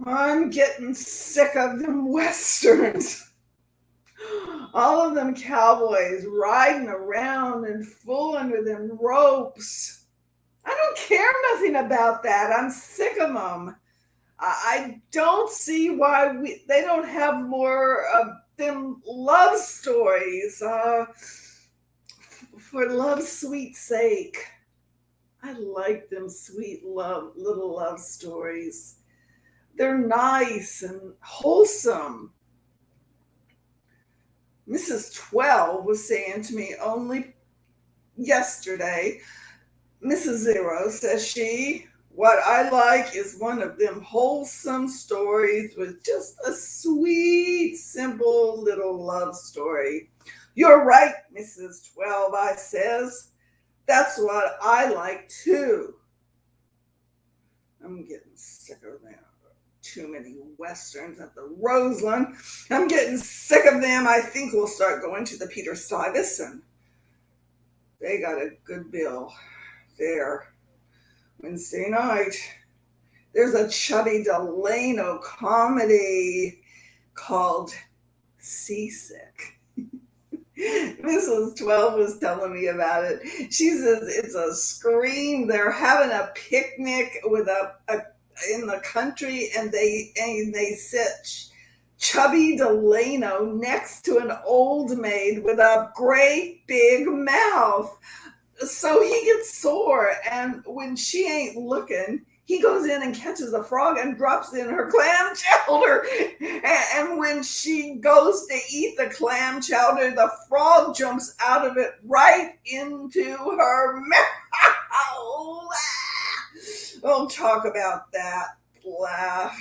I'm getting sick of them westerns. All of them cowboys riding around and fooling with them ropes. I don't care nothing about that. I'm sick of them. I don't see why they don't have more of them love stories for love's sweet sake. I like them sweet love little love stories. They're nice and wholesome. Mrs. 12 was saying to me only yesterday, Mrs. Zero, says she, what I like is one of them wholesome stories with just a sweet, simple little love story. You're right, Mrs. 12, I says. That's what I like too. I'm getting sick of them. Too many westerns at the Roseland. I'm getting sick of them. I think we'll start going to the Peter Stuyvesant. They got a good bill there. Wednesday night. There's a Chubby Delano comedy called Seasick. Mrs. 12 was telling me about it. She says it's a scream. They're having a picnic with a in the country, and they sit Chubby Delano next to an old maid with a great big mouth. So he gets sore, and when she ain't looking, he goes in and catches a frog and drops it in her clam chowder. And when she goes to eat the clam chowder, the frog jumps out of it right into her mouth. Don't talk about that. Laugh.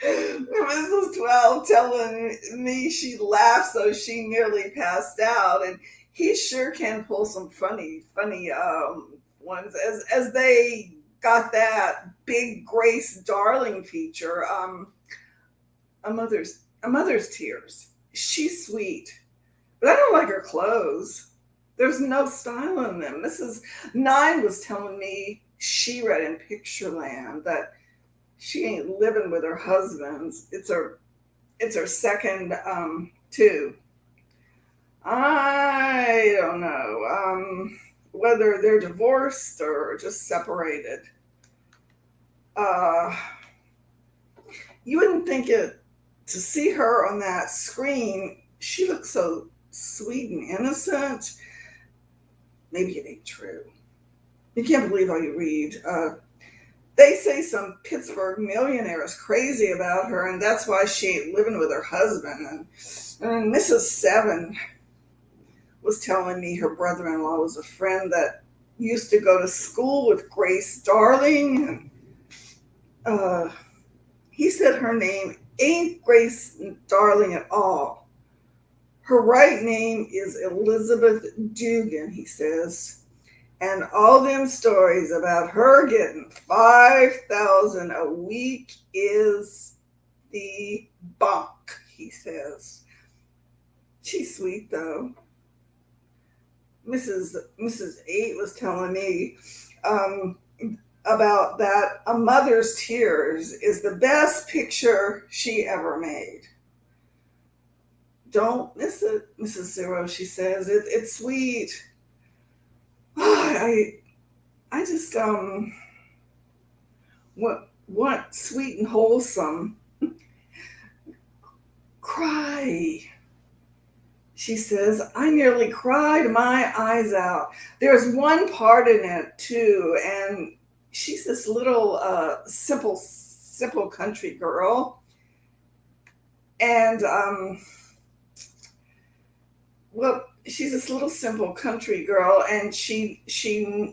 Mrs. 12 telling me she laughed so she nearly passed out, and he sure can pull some funny ones as they got that big Grace Darling feature. A mother's tears. She's sweet, but I don't like her clothes. There's no style in them. Mrs. 9 was telling me she read in Pictureland that she ain't living with her husband's. It's her second too. I don't know whether they're divorced or just separated. Uh, you wouldn't think it to see her on that screen. She looks so sweet and innocent. Maybe it ain't true. You can't believe all you read. They say some Pittsburgh millionaire is crazy about her, and that's why she ain't living with her husband. And Mrs. 7 was telling me her brother-in-law was a friend that used to go to school with Grace Darling. And he said her name ain't Grace Darling at all. Her right name is Elizabeth Dugan, he says. And all them stories about her getting 5,000 a week is the bunk, he says. She's sweet though. Mrs. 8 was telling me about that A Mother's Tears is the best picture she ever made. Don't miss it, Mrs. Zero, she says. It's sweet. I just want sweet and wholesome. Cry. She says, I nearly cried my eyes out. There's one part in it too, and she's this little simple country girl. And well, she's this little simple country girl, and she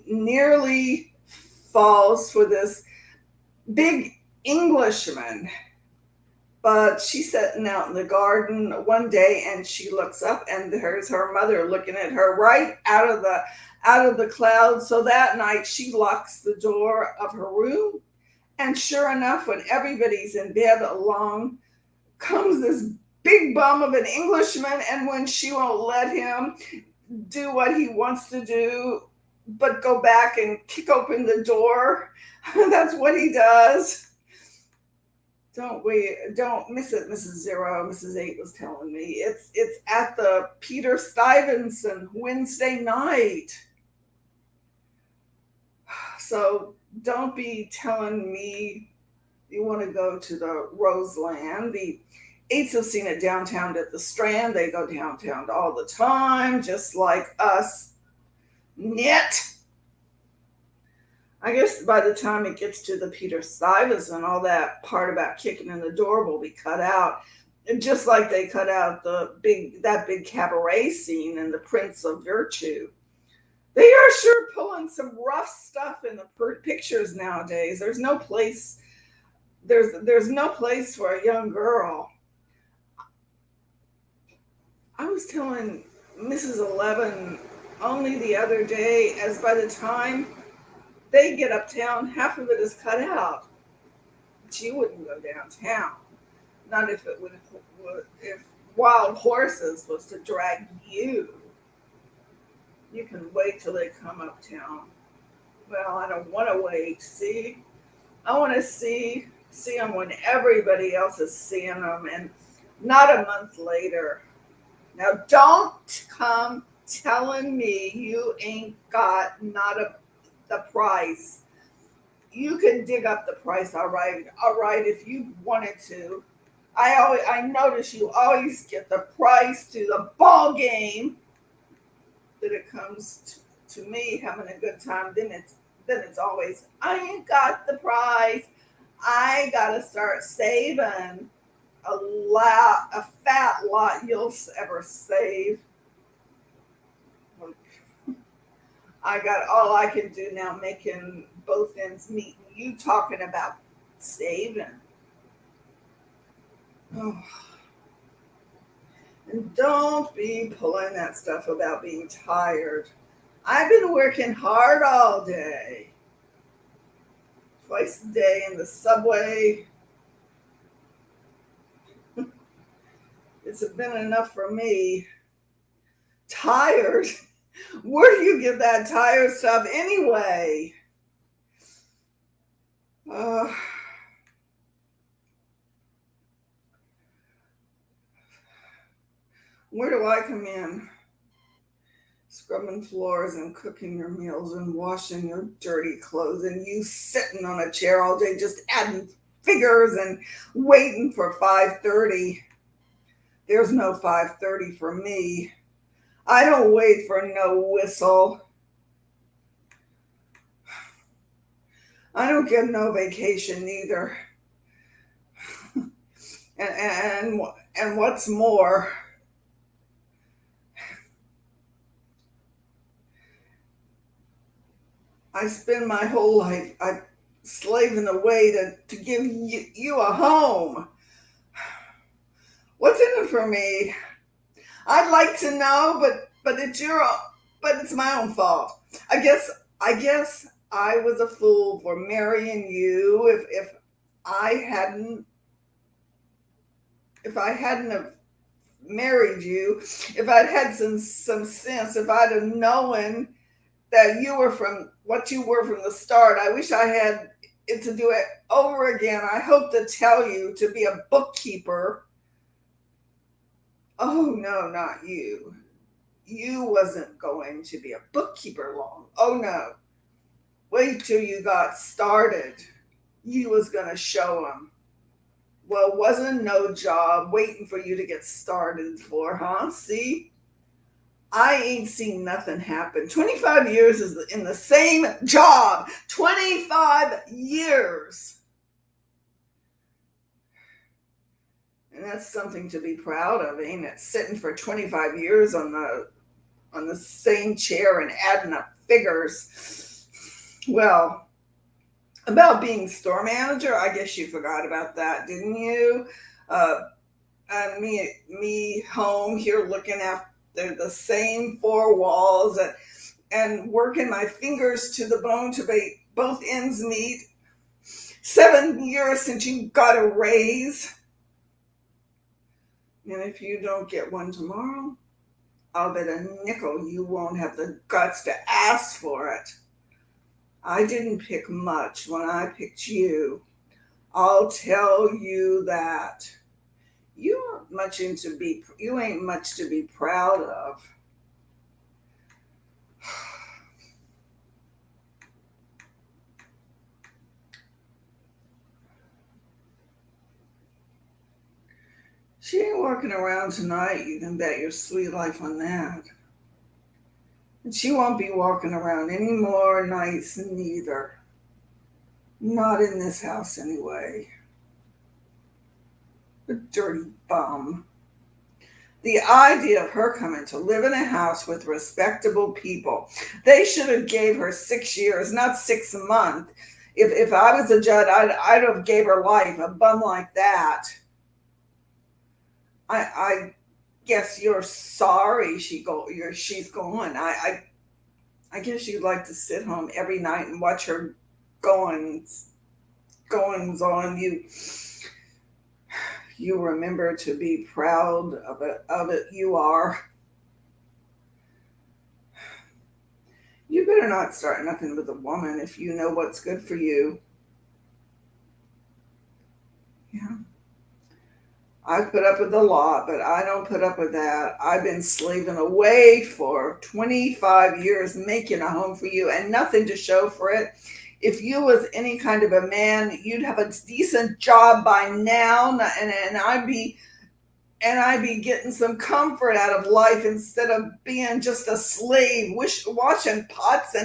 nearly falls for this big Englishman. But she's sitting out in the garden one day, and she looks up, and there's her mother looking at her right out of the clouds. So that night she locks the door of her room, and sure enough, when everybody's in bed, along comes this big bum of an Englishman, and when she won't let him do what he wants to do, but go back and kick open the door, that's what he does. Don't miss it, Mrs. Zero. Mrs. Eight was telling me. It's at the Peter Stuyvesant Wednesday night. So don't be telling me you want to go to the Roseland. The Eights have seen it downtown at the Strand. They go downtown all the time, just like us. Knit. I guess by the time it gets to the Peter Stuyvesant, all that part about kicking in the door will be cut out. And just like they cut out that big cabaret scene in The Prince of Virtue. They are sure pulling some rough stuff in the pictures nowadays. There's no place for a young girl. I was telling Mrs. 11 only the other day, as by the time they get uptown, half of it is cut out. She wouldn't go downtown. Not if if Wild Horses was to drag you. You can wait till they come uptown. Well, I don't want to wait. See, I want to see them when everybody else is seeing them, and not a month later. Now, don't come telling me you ain't got the price. You can dig up the price, all right, if you wanted to. I notice you always get the price to the ball game. That it comes to me having a good time, then it's always, I ain't got the price. I gotta start saving a fat lot you'll ever save. I got all I can do now, making both ends meet. You talking about saving. Oh. And don't be pulling that stuff about being tired. I've been working hard all day. Twice a day in the subway. It's been enough for me. Tired? Where do you get that tired stuff anyway? Where do I come in? Scrubbing floors and cooking your meals and washing your dirty clothes, and you sitting on a chair all day just adding figures and waiting for 5:30. There's no 5:30 for me. I don't wait for no whistle. I don't get no vacation either. And what's more, I spend my whole life slaving away to give you a home. What's in it for me? I'd like to know, but it's my own fault. I guess I was a fool for marrying you. If I hadn't have married you, if I'd had some sense, if I'd have known that you were from what you were from the start, I wish I had it to do it over again. I hope to tell you to be a bookkeeper. Oh, no, not you. You wasn't going to be a bookkeeper long. Oh, no. Wait till you got started. You was going to show them. Well, wasn't no job waiting for you to get started for, huh? See? I ain't seen nothing happen. 25 years is in the same job. 25 years. And that's something to be proud of, ain't it? Sitting for 25 years on the same chair and adding up figures. Well, about being store manager, I guess you forgot about that, didn't you? Me home here looking after the same four walls and working my fingers to the bone to make both ends meet. 7 years since you got a raise. And if you don't get one tomorrow, I'll bet a nickel you won't have the guts to ask for it. I didn't pick much when I picked you. I'll tell you that. You ain't much to be proud of. She ain't walking around tonight, you can bet your sweet life on that. And she won't be walking around any more nights neither. Not in this house anyway. A dirty bum. The idea of her coming to live in a house with respectable people. They should have gave her 6 years, not 6 months. If I was a judge, I'd have gave her life. A bum like that. I guess you're sorry she's gone. I guess you'd like to sit home every night and watch her goings on. You remember to be proud of it. You are. You better not start nothing with a woman if you know what's good for you. Yeah. I've put up with a lot, but I don't put up with that. I've been slaving away for 25 years making a home for you and nothing to show for it. If you was any kind of a man, you'd have a decent job by now, and I'd be getting some comfort out of life instead of being just a slave, washing pots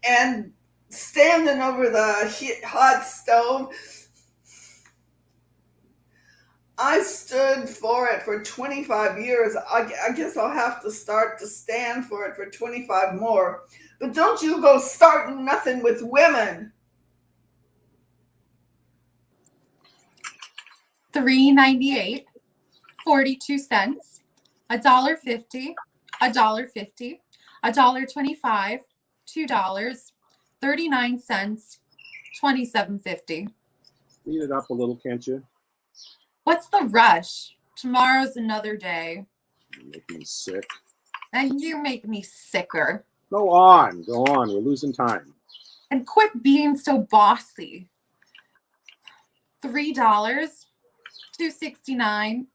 and standing over the hot stove. I stood for it for 25 years. I guess I'll have to start to stand for it for 25 more. But don't you go starting nothing with women. $3.98, 42 cents, $1.50, $1.50, $1.25, $2, 39 cents, 27.50. Speed it up a little, can't you? What's the rush? Tomorrow's another day. You make me sick. And you make me sicker. Go on. We're losing time. And quit being so bossy. $3, $2.69,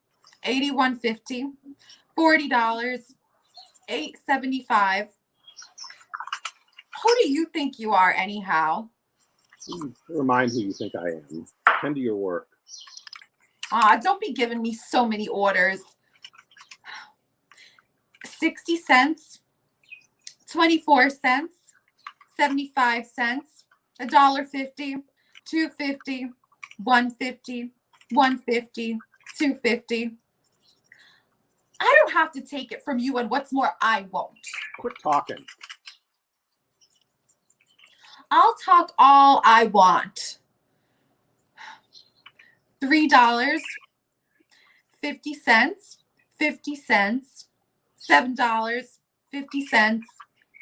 $81.50, $40, $8.75. Who do you think you are, anyhow? Never mind who you think I am. Tend to your work. Don't be giving me so many orders. 60 cents, 24 cents, 75 cents, $1.50, $2.50, $1.50, $1.50, $2.50. I don't have to take it from you, and what's more, I won't. Quit talking. I'll talk all I want. $3, 50 cents, 50 cents, $7, 50 cents,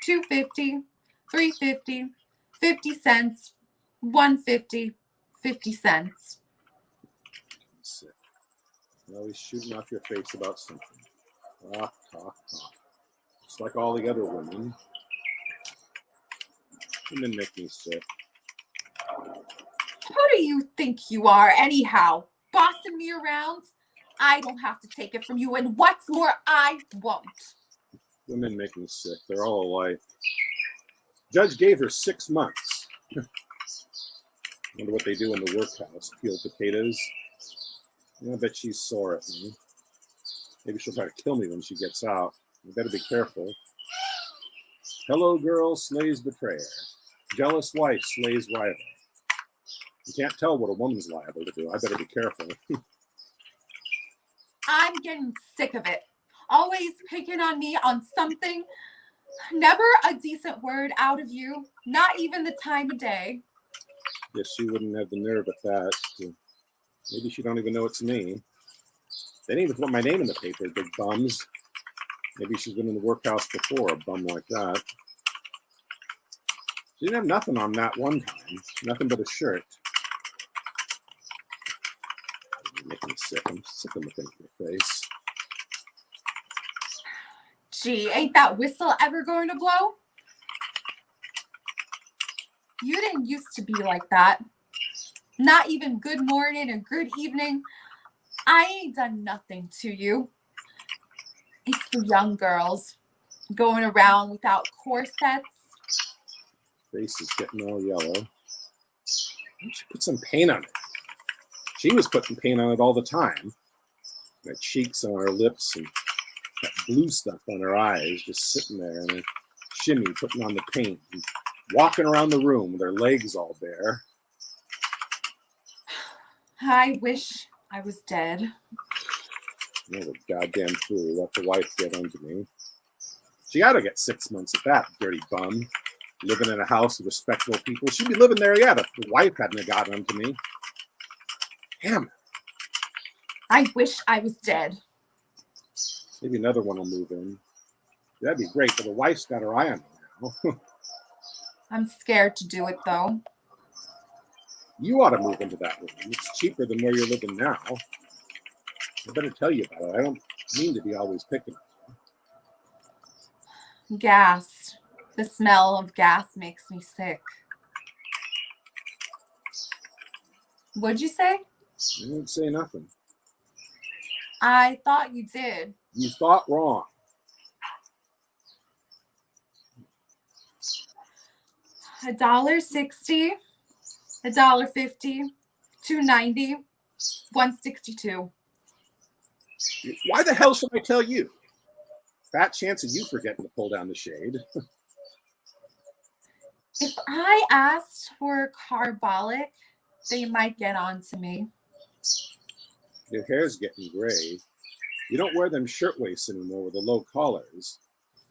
$2.50, $3.50, 50 cents, $1.50, 50 cents. Sick. You're always shooting off your face about something. Talk. Just like all the other women. Women make me sick. Who do you think you are, anyhow? Bossing me around? I don't have to take it from you, and what's more, I won't. Women make me sick. They're all alike. Judge gave her 6 months. Wonder what they do in the workhouse. Peel potatoes. I bet she's sore at me. Maybe she'll try to kill me when she gets out. You better be careful. Hello girl slays betrayer. Jealous wife slays rival. You can't tell what a woman's liable to do. I better be careful. I'm getting sick of it. Always picking on me on something. Never a decent word out of you. Not even the time of day. Guess she wouldn't have the nerve at that. Maybe she don't even know it's me. They didn't even put my name in the paper, big bums. Maybe she's been in the workhouse before, a bum like that. She didn't have nothing on that one time. Nothing but a shirt. You're making me sick. I'm sick of looking at your face. Gee, ain't that whistle ever going to blow? You didn't used to be like that. Not even good morning or good evening. I ain't done nothing to you. It's the young girls going around without corsets. Face is getting all yellow. Why don't you put some paint on it? She was putting paint on it all the time. Her cheeks on her lips and that blue stuff on her eyes, just sitting there in a shimmy, putting on the paint, and walking around the room with her legs all bare. I wish I was dead. Oh, the goddamn fool let the wife get onto me. She ought to get 6 months at that, dirty bum. Living in a house of respectable people. She'd be living there yet if the wife hadn't got onto me. Damn it. I wish I was dead. Maybe another one will move in. That'd be great, but the wife's got her eye on me now. I'm scared to do it, though. You ought to move into that room. It's cheaper than where you're living now. I better tell you about it. I don't mean to be always picking. Gas. The smell of gas makes me sick. What'd you say? I didn't say nothing. I thought you did. You thought wrong. $1.60, $1.50, $2.90, $1.62. Why the hell should I tell you? Fat chance of you forgetting to pull down the shade. If I asked for carbolic, they might get on to me. Your hair's getting gray. You don't wear them shirtwaists anymore with the low collars.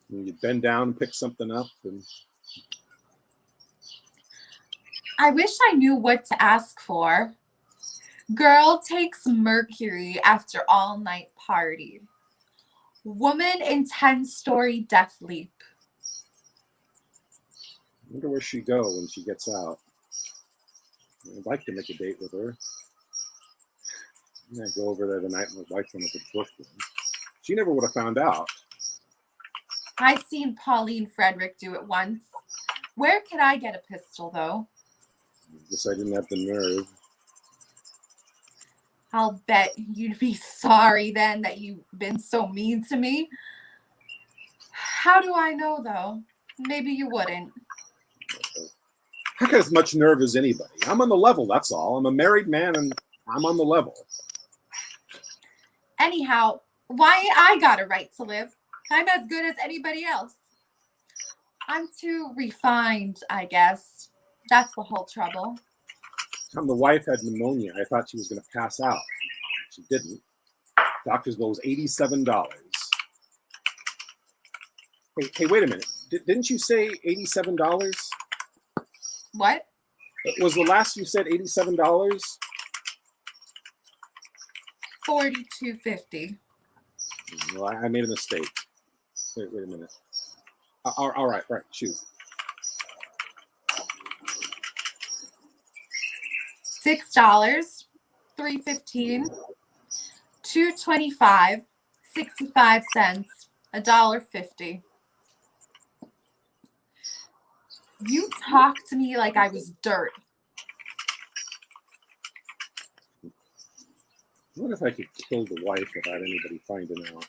And you bend down and pick something up. And I wish I knew what to ask for. Girl takes mercury after all-night party. Woman in 10-story death leap. I wonder where she'd go when she gets out. I'd like to make a date with her. I'd go over there the night my wife went up to Brooklyn. She never would have found out. I seen Pauline Frederick do it once. Where could I get a pistol, though? I guess I didn't have the nerve. I'll bet you'd be sorry then that you've been so mean to me. How do I know, though? Maybe you wouldn't. I got as much nerve as anybody. I'm on the level, that's all. I'm a married man and I'm on the level. Anyhow, why I got a right to live? I'm as good as anybody else. I'm too refined, I guess. That's the whole trouble. Time the wife had pneumonia, I thought she was going to pass out. She didn't. Doctor's bill was $87. Hey, wait a minute. Didn't you say $87? What? Was the last you said $87? $42.50. Well, I made a mistake. Wait a minute. All right, shoot. $6, $3.15, $2.25, 65 cents, $1.50. You talk to me like I was dirt. What if I could kill the wife without anybody finding out?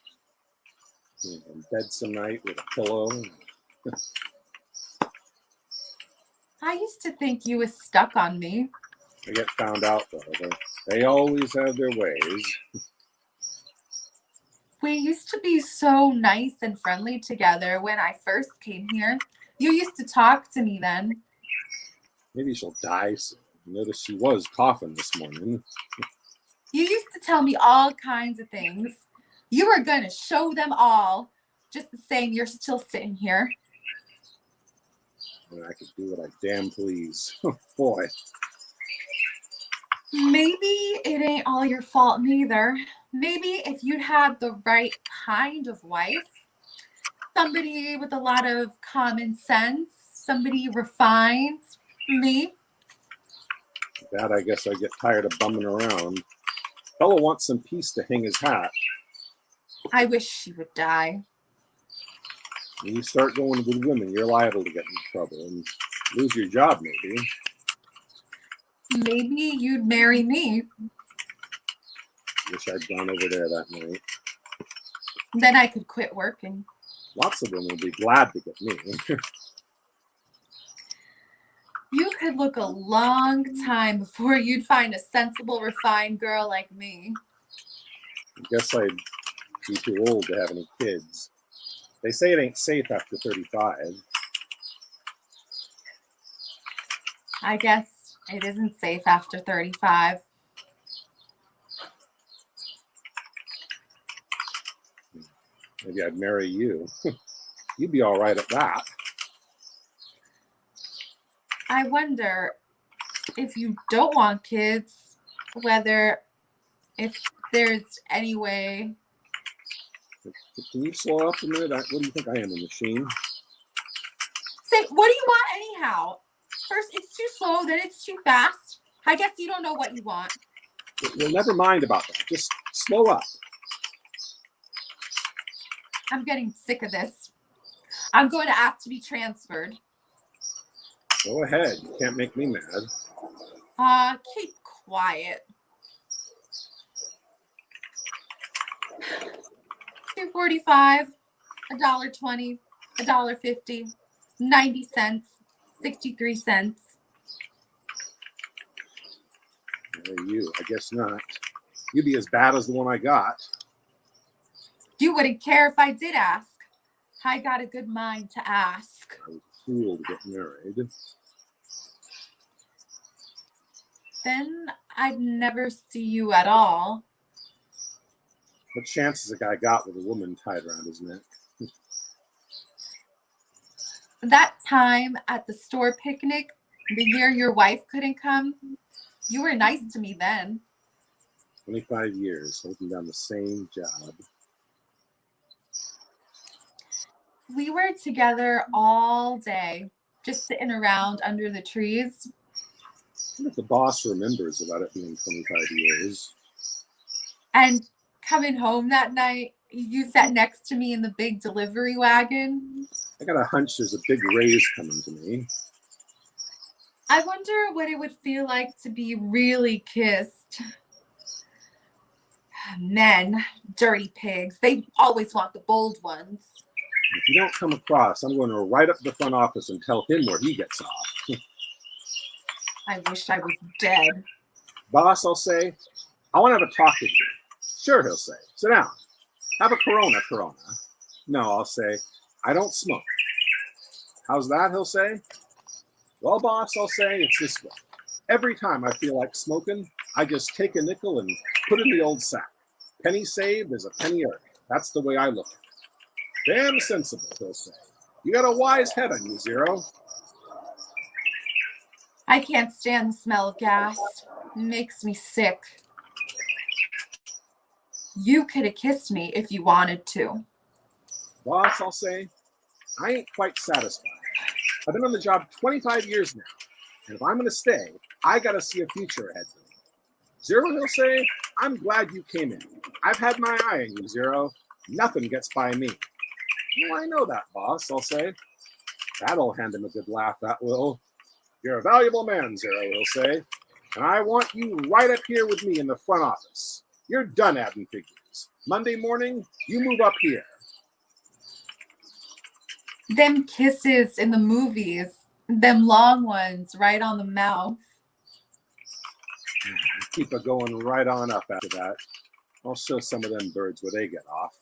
In bed some night with a pillow. I used to think you was stuck on me. I get found out though. They always have their ways. We used to be so nice and friendly together when I first came here. You used to talk to me then. Maybe she'll die soon. Notice she was coughing this morning. You used to tell me all kinds of things. You were going to show them all. Just the same, you're still sitting here. And I could do what I damn please. Boy. Maybe it ain't all your fault neither. Maybe if you'd had the right kind of wife, somebody with a lot of common sense, somebody refined, me. That I guess I get tired of bumming around. Fellow wants some peace to hang his hat. I wish she would die. When you start going with women, you're liable to get in trouble and lose your job maybe. maybe you'd marry me. Wish I'd gone over there that night. Then I could quit working. Lots of women would be glad to get me. You could look a long time before you'd find a sensible, refined girl like me. I guess I'd be too old to have any kids. They say it ain't safe after 35. I guess it isn't safe after 35. Maybe I'd marry you. You'd be all right at that. I wonder if you don't want kids, if there's any way. Can you slow up a minute? What do you think I am, a machine? Say, what do you want anyhow? First, it's too slow, then it's too fast. I guess you don't know what you want. Well, never mind about that. Just slow up. I'm getting sick of this. I'm going to ask to be transferred. Go ahead. You can't make me mad. Keep quiet. $2.45, $1.20, $1.50, 90 cents, 63 cents. You, I guess not. You'd be as bad as the one I got. You wouldn't care if I did ask. I got a good mind to ask. I was a fool to get married. Then I'd never see you at all. What chance has a guy got with a woman tied around his neck? That time at the store picnic, the year your wife couldn't come, you were nice to me then. 25 years holding down the same job. We were together all day, just sitting around under the trees. I wonder if the boss remembers about it being 25 years. And coming home that night, you sat next to me in the big delivery wagon. I got a hunch there's a big raise coming to me. I wonder what it would feel like to be really kissed. Men, dirty pigs, they always want the bold ones. If you don't come across, I'm going to right up to the front office and tell him where he gets off. I wish I was dead. Boss, I'll say, I want to have a talk with you. Sure, he'll say. Sit down. Have a Corona. No, I'll say, I don't smoke. How's that, he'll say. Well, boss, I'll say, it's this way. Every time I feel like smoking, I just take a nickel and put it in the old sack. Penny saved is a penny earned. That's the way I look at it. Damn sensible, he'll say. You got a wise head on you, Zero. I can't stand the smell of gas. It makes me sick. You could have kissed me if you wanted to. Boss, I'll say, I ain't quite satisfied. I've been on the job 25 years now, and if I'm going to stay, I got to see a future ahead for me. Zero, he'll say, I'm glad you came in. I've had my eye on you, Zero. Nothing gets by me. Well, I know that, boss, I'll say. That'll hand him a good laugh, that will. You're a valuable man, Zero, he'll say, and I want you right up here with me in the front office. You're done adding figures. Monday morning, you move up here. Them kisses in the movies, them long ones right on the mouth. Keep it going right on up after that. I'll show some of them birds where they get off.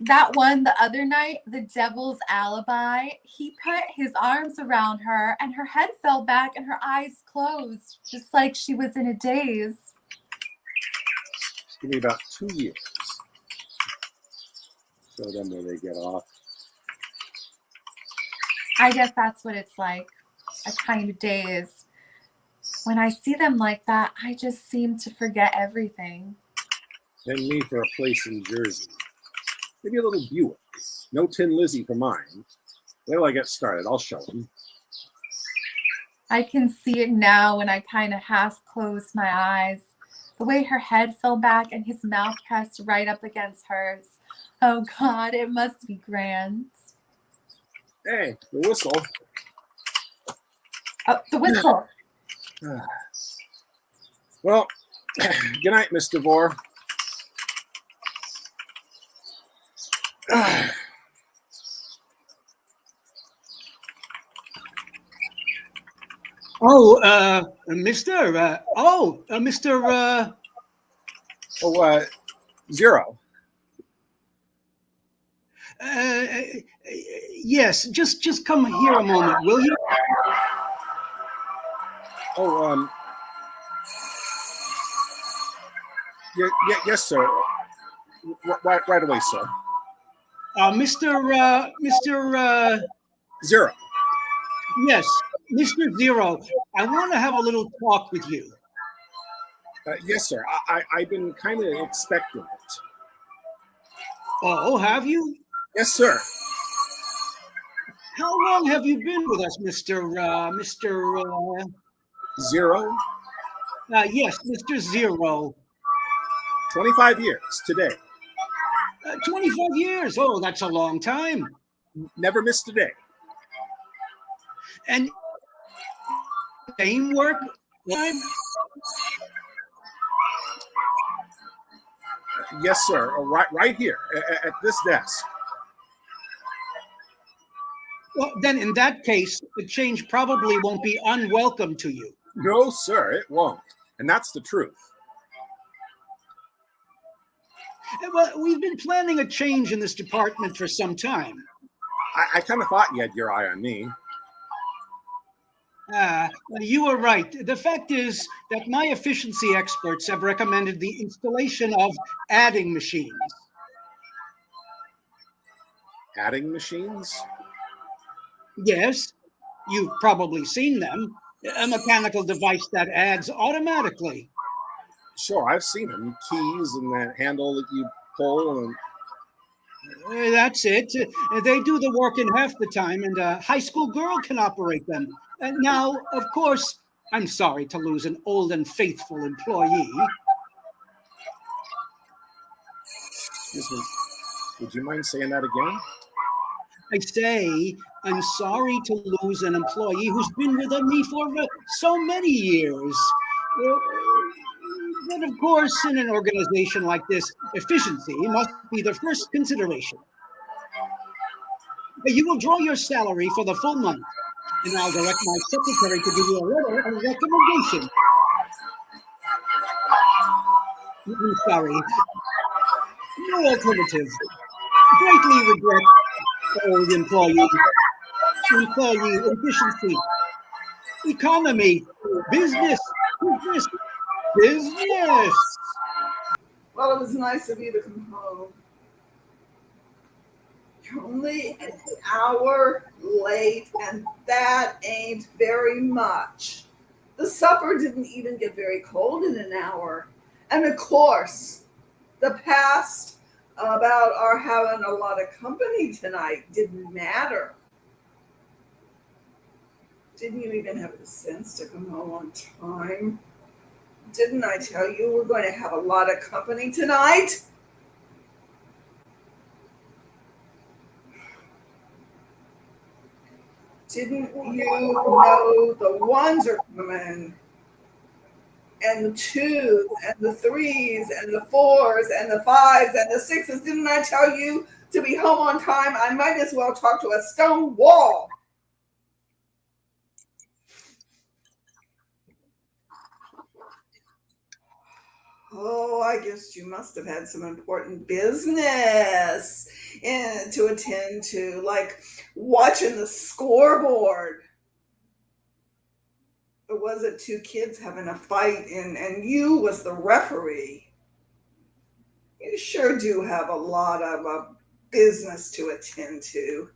That one the other night, the devil's alibi, he put his arms around her and her head fell back and her eyes closed, just like she was in a daze. Just give me about 2 years. Show them where they get off. I guess that's what it's like, a kind of daze. When I see them like that, I just seem to forget everything. Send me for a place in Jersey. Maybe a little Buick. No Tin Lizzie for mine. Wait till I get started. I'll show them. I can see it now when I kind of half close my eyes. The way her head fell back and his mouth pressed right up against hers. Oh God, it must be grand. Hey, the whistle. Oh, the whistle. Well, good night, Miss DeVore. Oh, Mr. Mr. Zero. Yes, just come here a moment, will you? Oh, yes, sir. Right away, sir. Mr. Zero. Yes, Mr. Zero. I want to have a little talk with you. Yes, sir. I've been kind of expecting it. Oh, have you? Yes, sir. How long have you been with us, Mr. Zero. Yes, Mr. Zero. 25 years today. 25 years. Oh, that's a long time. Never missed a day. And same work time? Yes, sir. Right here at this desk. Well, then in that case, the change probably won't be unwelcome to you. No, sir, it won't. And that's the truth. Well, we've been planning a change in this department for some time. I kind of thought you had your eye on me. You were right. The fact is that my efficiency experts have recommended the installation of adding machines. Adding machines? Yes, you've probably seen them. A mechanical device that adds automatically. Sure, I've seen them. Keys and that handle that you pull. And That's it. They do the work in half the time, and a high school girl can operate them. Now, of course, I'm sorry to lose an old and faithful employee. Excuse me. Would you mind saying that again? I say, I'm sorry to lose an employee who's been with me for so many years. But of course, in an organization like this, efficiency must be the first consideration. You will draw your salary for the full month, and I'll direct my secretary to give you a letter of recommendation. I'm sorry. No alternative. Greatly regret old employee efficiency, economy, business. Well, it was nice of you to come home. You're only an hour late, and that ain't very much. The supper didn't even get very cold in an hour. And of course, the past about our having a lot of company tonight didn't matter. Didn't you even have the sense to come home on time? Didn't I tell you we're going to have a lot of company tonight? Didn't you know the ones are coming? And the twos, and the threes, and the fours, and the fives, and the sixes. Didn't I tell you to be home on time? I might as well talk to a stone wall. Oh, I guess you must have had some important business to attend to, like watching the scoreboard. Or was it two kids having a fight and you was the referee? You sure do have a lot of business to attend to.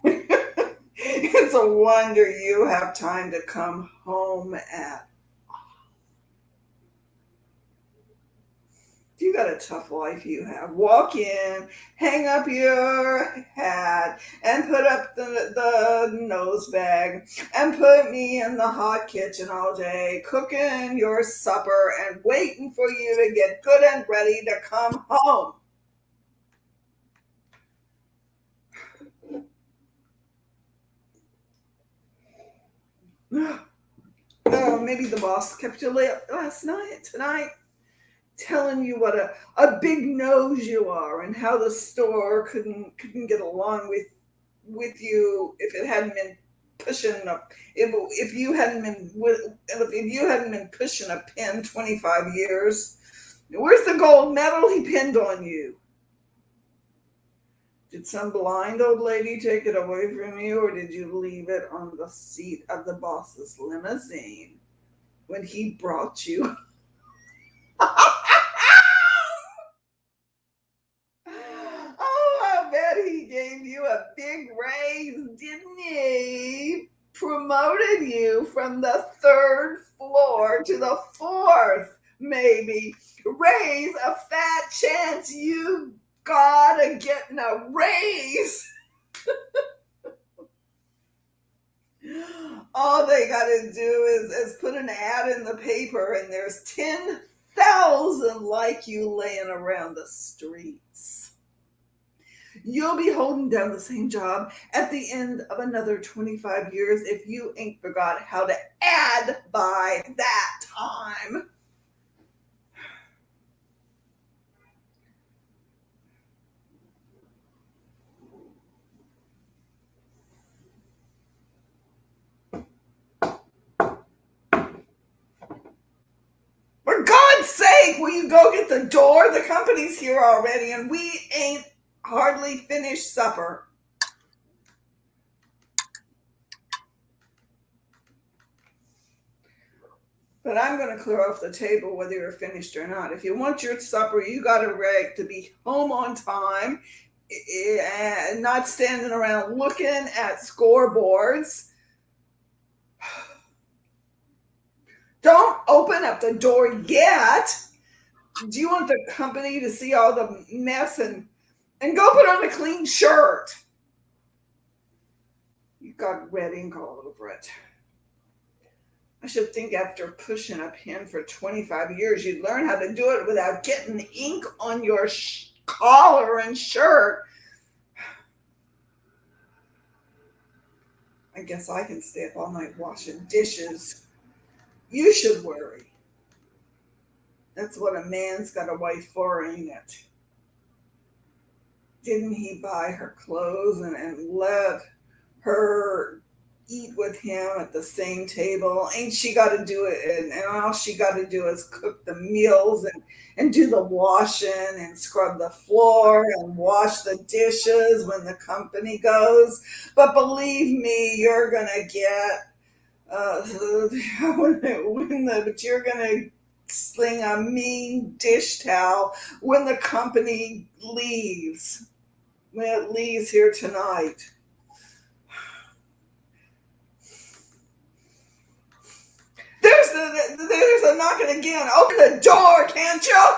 It's a wonder you have time to come home at. You got a tough life you have. Walk in, hang up your hat, and put up the nose bag, and put me in the hot kitchen all day, cooking your supper and waiting for you to get good and ready to come home. Oh, maybe the boss kept you late tonight, telling you what a big nose you are and how the store couldn't get along with you if it hadn't been pushing up if you hadn't been pushing a pin 25 years. Where's the gold medal he pinned on you? Did some blind old lady take it away from you, or did you leave it on the seat of the boss's limousine when he brought you? Oh, I bet he gave you a big raise, didn't he? Promoted you from the 3rd floor to the 4th, maybe. Raise a fat chance you gotta getting a raise. All they gotta do is put an ad in the paper and there's 10,000 like you laying around the streets. You'll be holding down the same job at the end of another 25 years if you ain't forgot how to add by that time. For God's sake, will you go get the door? The company's here already and we ain't hardly finished supper. But I'm going to clear off the table whether you're finished or not. If you want your supper, you got a right to be home on time and not standing around looking at scoreboards. Don't open up the door yet. Do you want the company to see all the mess and go put on a clean shirt? You got red ink all over it. I should think after pushing a pin for 25 years, you'd learn how to do it without getting ink on your collar and shirt. I guess I can stay up all night washing dishes. You should worry. That's what a man's got a wife for, ain't it? Didn't he buy her clothes and let her eat with him at the same table? Ain't she got to do it? And all she got to do is cook the meals and do the washing and scrub the floor and wash the dishes when the company goes. But believe me, you're going to get, you're going to sling a mean dish towel when the company leaves, when it leaves here tonight. There's a knocking again. Open the door, can't you?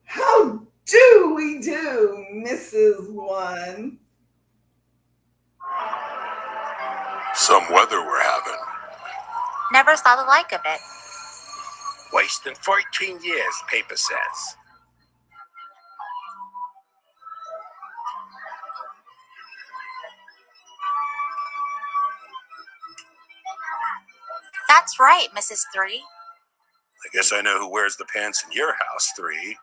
How do we do, Mrs. One? Some weather we're having. Never saw the like of it. Wasting 14 years, paper says. That's right, Mrs. 3. I guess I know who wears the pants in your house, 3.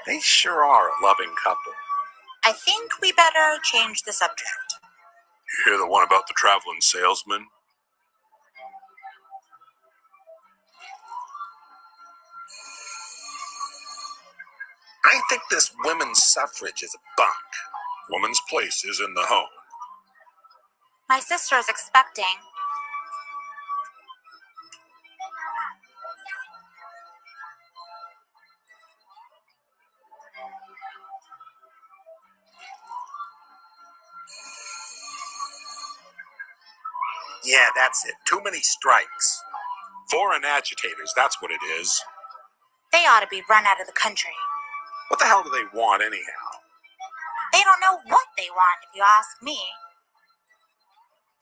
They sure are a loving couple. I think we better change the subject. You hear the one about the traveling salesman? I think this women's suffrage is a bunk. Woman's place is in the home. My sister's expecting. Yeah, that's it. Too many strikes. Foreign agitators, that's what it is. They ought to be run out of the country. What the hell do they want anyhow? They don't know what they want, if you ask me.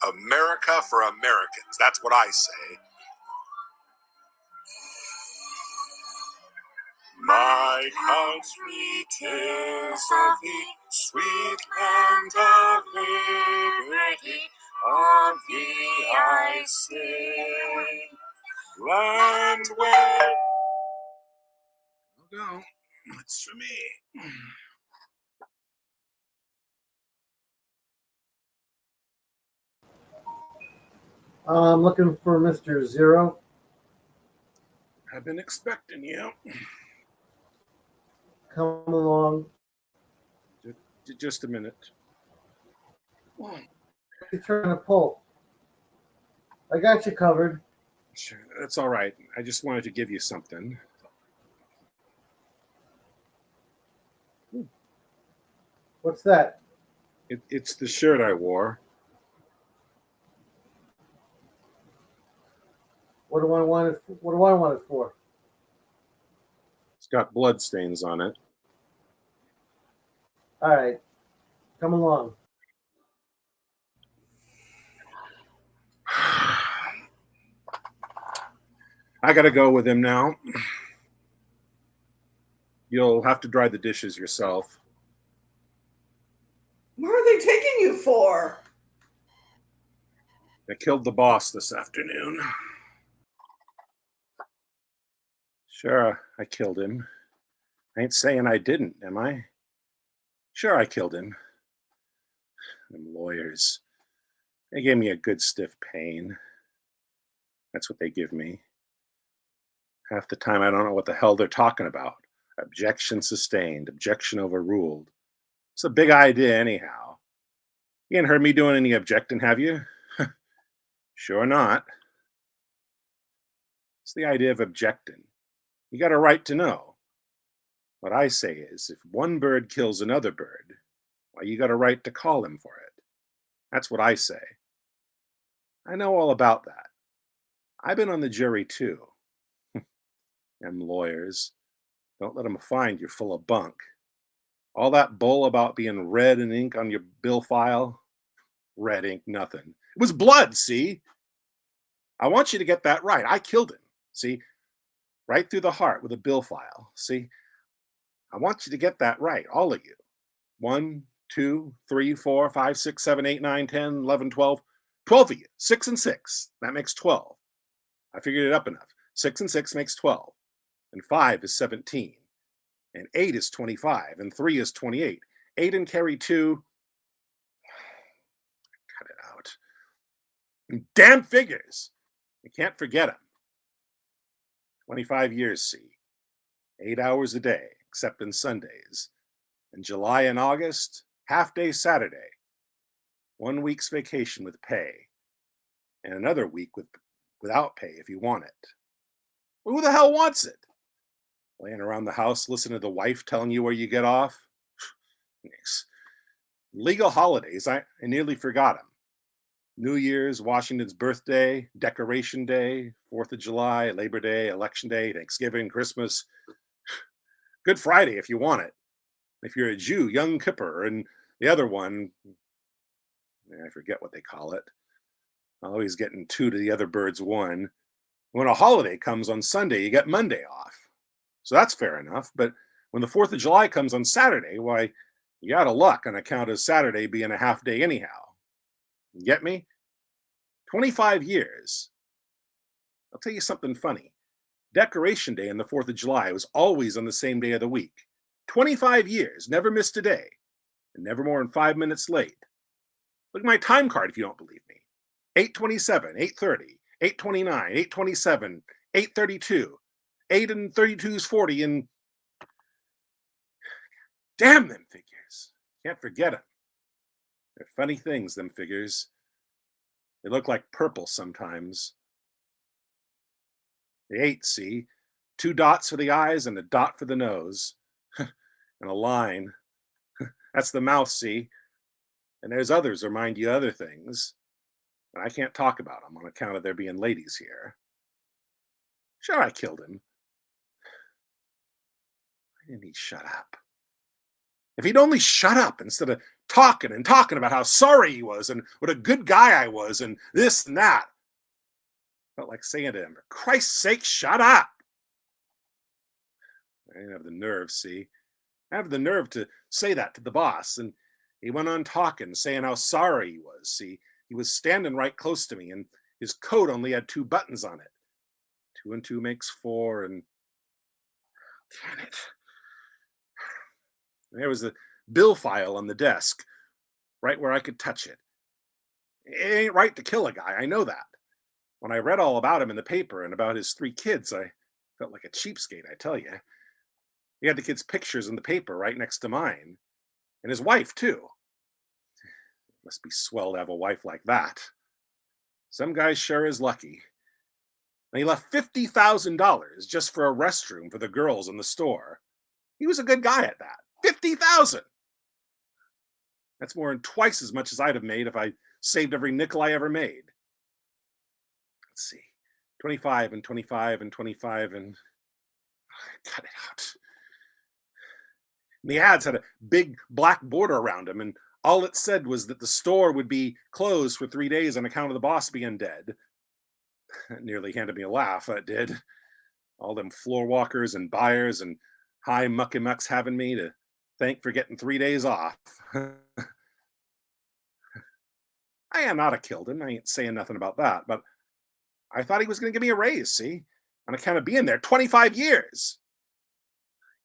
America for Americans. That's what I say. My country, 'tis of thee, sweet land of liberty, of thee I sing. Land where... No, it's for me. I'm looking for Mr. Zero. I've been expecting you. Come along. Just a minute. You're trying to pull. I got you covered. Sure, that's all right. I just wanted to give you something. What's that? It's the shirt I wore. What do I want it? What do I want it for? It's got blood stains on it. All right, come along. I gotta go with him now. You'll have to dry the dishes yourself. Where are they taking you for? I killed the boss this afternoon. Sure, I killed him. I ain't saying I didn't, am I? Sure, I killed him. Them lawyers. They gave me a good stiff pain. That's what they give me. Half the time I don't know what the hell they're talking about. Objection sustained, objection overruled. It's a big idea anyhow. You ain't heard me doing any objecting, have you? Sure not. It's the idea of objecting. You got a right to know. What I say is, if one bird kills another bird, why, you got a right to call him for it. That's what I say. I know all about that. I've been on the jury too. Them lawyers. Don't let them find you're full of bunk. All that bull about being red in ink on your bill file? Red ink, nothing. It was blood, see? I want you to get that right. I killed him, see? Right through the heart with a bill file, see? I want you to get that right, all of you. 1, 2, 3, 4, 5, 6, 7, 8, 9, 10, 11, 12. 12 of you. 6 and 6. That makes 12. I figured it up enough. 6 and 6 makes 12. And 5 is 17. And 8 is 25. And 3 is 28. 8 and carry 2. Cut it out. Damn figures. You can't forget them. 25 years, see. 8 hours a day, except on Sundays. In July and August, half-day Saturday. 1 week's vacation with pay. And another week without pay if you want it. Well, who the hell wants it? Laying around the house listening to the wife telling you where you get off? Legal holidays, I nearly forgot them. New Year's, Washington's birthday, Decoration Day, 4th of July, Labor Day, Election Day, Thanksgiving, Christmas. Good Friday if you want it. If you're a Jew, Yom Kippur, and the other one, I forget what they call it. Always getting 2 to the other bird's 1. When a holiday comes on Sunday, you get Monday off. So that's fair enough. But when the 4th of July comes on Saturday, why, you out of luck on account of Saturday being a half day anyhow. You get me? 25 years. I'll tell you something funny. Decoration Day and the 4th of July was always on the same day of the week. 25 years, never missed a day, and never more than 5 minutes late. Look at my time card if you don't believe me. 8:27, 8:30, 8:29, 8:27, 8:32. 8 and 32 is 40, and damn them figures. Can't forget them. They're funny things, them figures. They look like purple sometimes. The 8, see? 2 dots for the eyes and a dot for the nose. And a line. That's the mouth, see? And there's others remind you of other things. And I can't talk about them on account of there being ladies here. Sure, I killed him. Why didn't he shut up? If he'd only shut up instead of talking and talking about how sorry he was and what a good guy I was and this and that. Felt like saying to him, for Christ's sake, shut up. I didn't have the nerve, see? I have the nerve to say that to the boss, and he went on talking, saying how sorry he was, see? He was standing right close to me, and his coat only had 2 buttons on it. 2 and 2 makes 4, and damn it. There was a bill file on the desk, right where I could touch it. It ain't right to kill a guy, I know that. When I read all about him in the paper and about his 3 kids, I felt like a cheapskate, I tell you. He had the kids' pictures in the paper right next to mine. And his wife, too. Must be swell to have a wife like that. Some guy sure is lucky. And he left $50,000 just for a restroom for the girls in the store. He was a good guy at that. $50,000! That's more than twice as much as I'd have made if I saved every nickel I ever made. Let's see. 25 and 25 and 25 and... Cut it out. And the ads had a big black border around them, and all it said was that the store would be closed for 3 days on account of the boss being dead. That nearly handed me a laugh, that did. All them floor walkers and buyers and high mucky mucks having me to thank for getting 3 days off. I am not a killed him. I ain't saying nothing about that, but I thought he was going to give me a raise, see? On account of being there 25 years.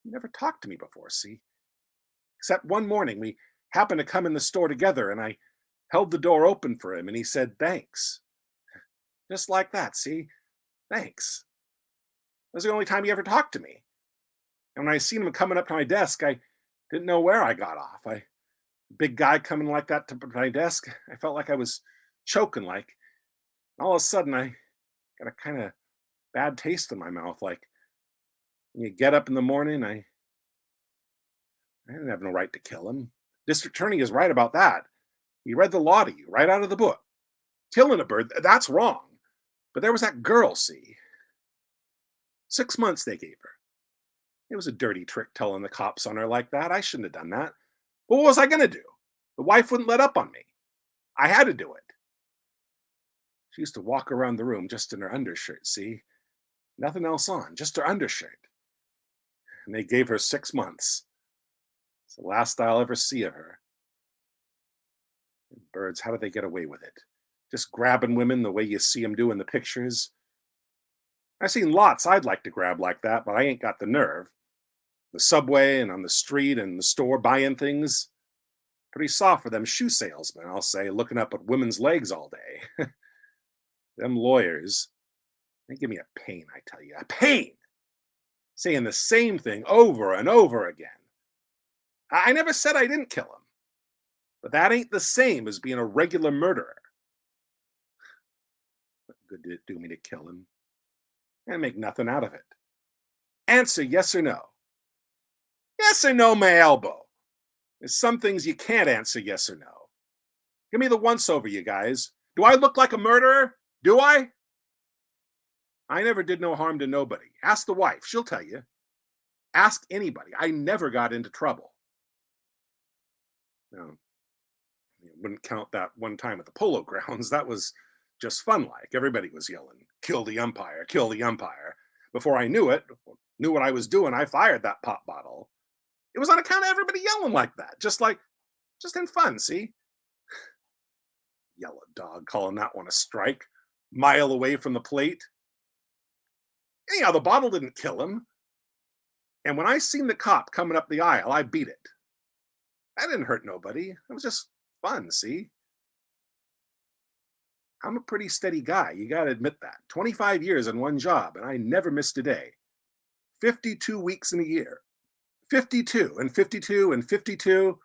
He never talked to me before, see? Except one morning we happened to come in the store together and I held the door open for him and he said, thanks. Just like that, see? Thanks. That was the only time he ever talked to me. And when I seen him coming up to my desk, I didn't know where I got off. Big guy coming like that to my desk, I felt like I was choking like. All of a sudden, I got a kind of bad taste in my mouth. Like, when you get up in the morning, I didn't have no right to kill him. District attorney is right about that. He read the law to you right out of the book. Killing a bird, that's wrong. But there was that girl, see? 6 months they gave her. It was a dirty trick telling the cops on her like that. I shouldn't have done that. But what was I going to do? The wife wouldn't let up on me. I had to do it. She used to walk around the room just in her undershirt, see? Nothing else on, just her undershirt. And they gave her 6 months. It's the last I'll ever see of her. Birds, how do they get away with it? Just grabbing women the way you see them do in the pictures? I've seen lots I'd like to grab like that, but I ain't got the nerve. The subway and on the street and the store buying things. Pretty soft for them shoe salesmen, I'll say, looking up at women's legs all day. Them lawyers, they give me a pain, I tell you, a pain. Saying the same thing over and over again. I never said I didn't kill him, but that ain't the same as being a regular murderer. What good did it do me to kill him? And make nothing out of it. Answer yes or no. Yes or no, my elbow. There's some things you can't answer yes or no. Give me the once over, you guys. Do I look like a murderer? Do I? I never did no harm to nobody. Ask the wife, she'll tell you. Ask anybody. I never got into trouble. Now, you wouldn't count that one time at the polo grounds. That was just fun like. Everybody was yelling, kill the umpire, kill the umpire. Before I knew what I was doing, I fired that pop bottle. It was on account of everybody yelling like that. Just in fun, see? Yellow dog calling that one a strike. Mile away from the plate. Anyhow, the bottle didn't kill him. And when I seen the cop coming up the aisle, I beat it. That didn't hurt nobody. It was just fun, see? I'm a pretty steady guy, you gotta admit that. 25 years in one job, and I never missed a day. 52 weeks in a year. 52 and 52 and 52.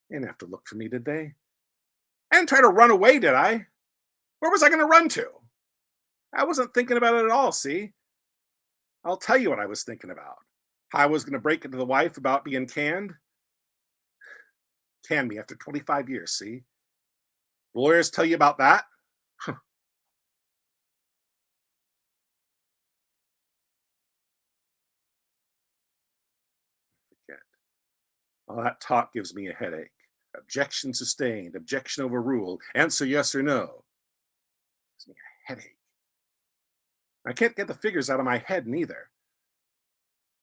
They didn't have to look for me, did they? I didn't try to run away, did I? Where was I going to run to? I wasn't thinking about it at all, see? I'll tell you what I was thinking about. How I was going to break into the wife about being canned. Can me after 25 years, see? Lawyers tell you about that? All that talk gives me a headache. Objection sustained, objection overruled, answer yes or no. Gives me a headache. I can't get the figures out of my head neither.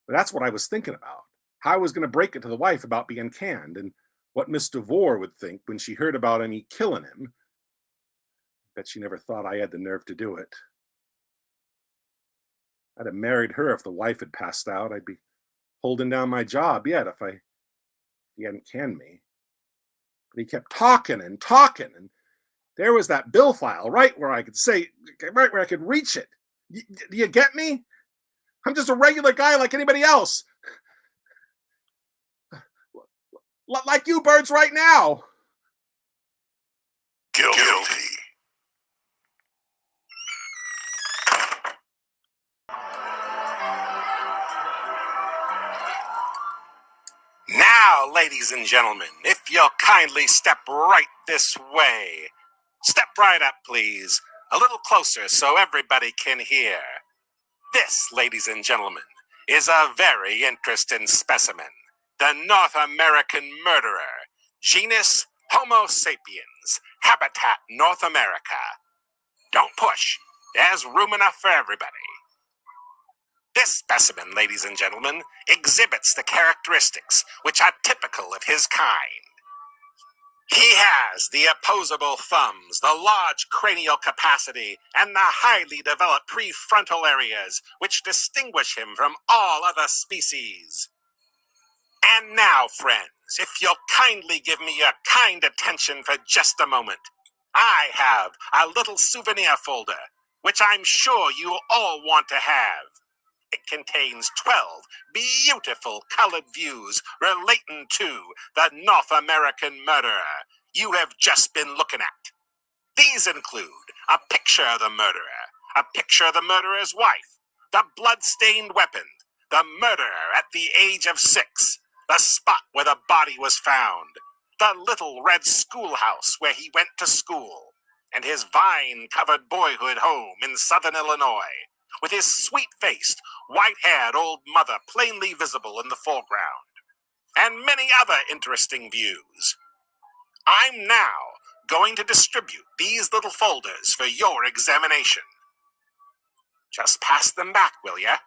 But that's what I was thinking about. How I was going to break it to the wife about being canned, and what Miss DeVore would think when she heard about me killing him. Bet she never thought I had the nerve to do it. I'd have married her if the wife had passed out. I'd be holding down my job yet if he hadn't canned me. But he kept talking, and there was that bill file right where I could reach it. Do you get me? I'm just a regular guy like anybody else. Like you birds right now. Guilty. Now, ladies and gentlemen, if you'll kindly step right this way. Step right up, please. A little closer so everybody can hear. This, ladies and gentlemen, is a very interesting specimen. The North American murderer. Genus Homo sapiens. Habitat North America. Don't push. There's room enough for everybody. This specimen, ladies and gentlemen, exhibits the characteristics which are typical of his kind. He has the opposable thumbs, the large cranial capacity, and the highly developed prefrontal areas which distinguish him from all other species. And now, friends, if you'll kindly give me your kind attention for just a moment, I have a little souvenir folder, which I'm sure you all want to have. It contains 12 beautiful colored views relating to the North American murderer you have just been looking at. These include a picture of the murderer, a picture of the murderer's wife, the blood-stained weapon, the murderer at the age of 6, the spot where the body was found, the little red schoolhouse where he went to school, and his vine-covered boyhood home in southern Illinois, with his sweet-faced, white-haired old mother plainly visible in the foreground, and many other interesting views. I'm now going to distribute these little folders for your examination. Just pass them back, will ya?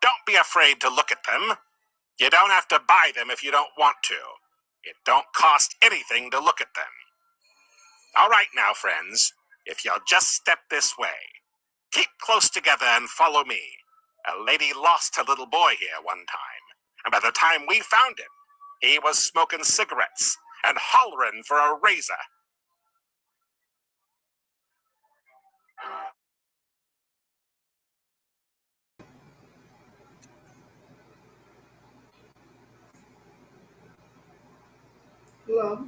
Don't be afraid to look at them. You don't have to buy them if you don't want to. It don't cost anything to look at them. All right now, friends, if you'll just step this way. Keep close together and follow me. A lady lost her little boy here one time, and by the time we found him, he was smoking cigarettes and hollering for a razor. Hello?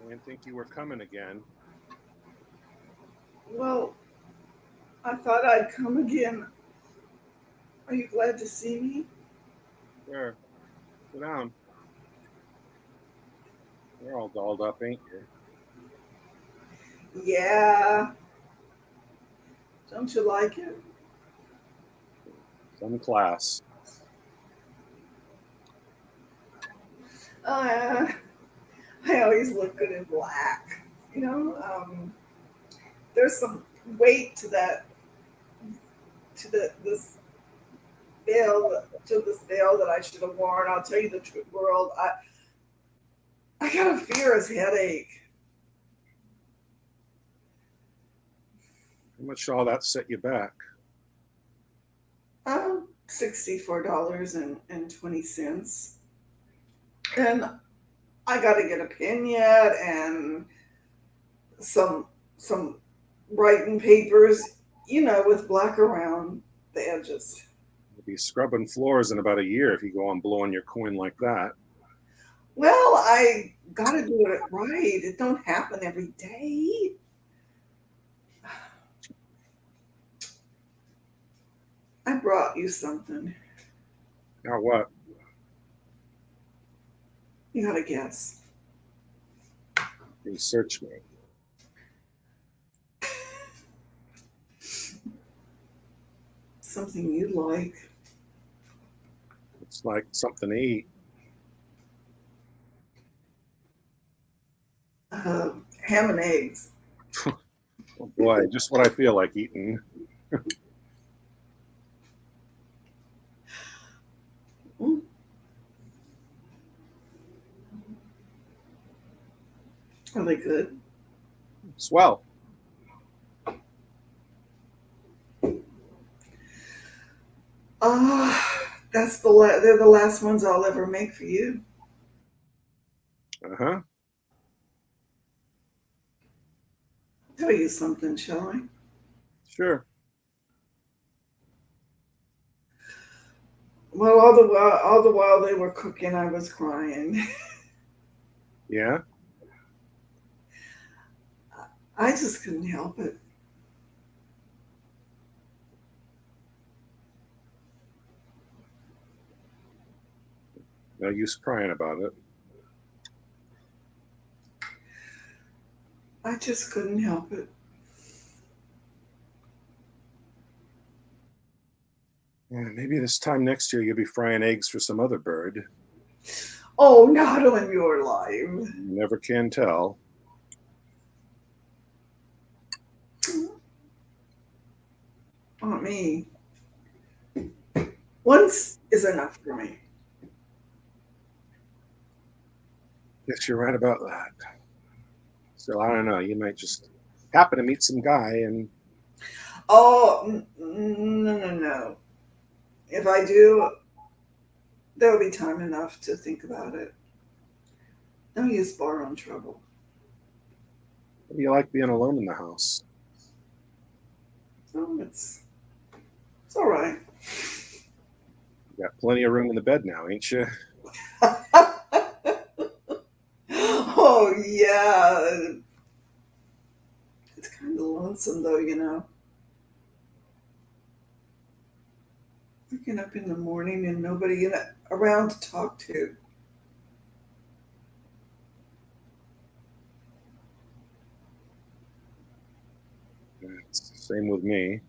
I didn't think you were coming again. Well, I thought I'd come again. Are you glad to see me? Sure. Sit down. You're all dolled up, ain't you? Yeah. Don't you like it? Some class. I always look good in black. You know, there's some weight to that, this veil that I should have worn. I'll tell you the truth, world. I got a fierce headache. How much all that set you back? $64.20. And I got to get a pin yet and some writing papers, you know, with black around the edges. You'll be scrubbing floors in about a year if you go on blowing your coin like that. Well, I got to do it right. It don't happen every day. I brought you something. Now what? You got to guess. Research me. Something you like. It's like something to eat. Ham and eggs. Oh boy, just what I feel like eating. Mm. Are they good? Swell. They're the last ones I'll ever make for you. Uh-huh. Tell you something, shall I? Sure. Well, all the while they were cooking, I was crying. Yeah? I just couldn't help it. No use crying about it. I just couldn't help it. Yeah, maybe this time next year you'll be frying eggs for some other bird. Oh, not on your life. You never can tell. Not me. Once is enough for me. Guess you're right about that. So I don't know. You might just happen to meet some guy and Oh, no. If I do, there will be time enough to think about it. No use borrowing trouble. maybe you like being alone in the house. So it's all right. You got plenty of room in the bed now, ain't you? Oh, yeah. It's kind of lonesome, though, you know. Waking up in the morning and nobody around to talk to. It's the same with me.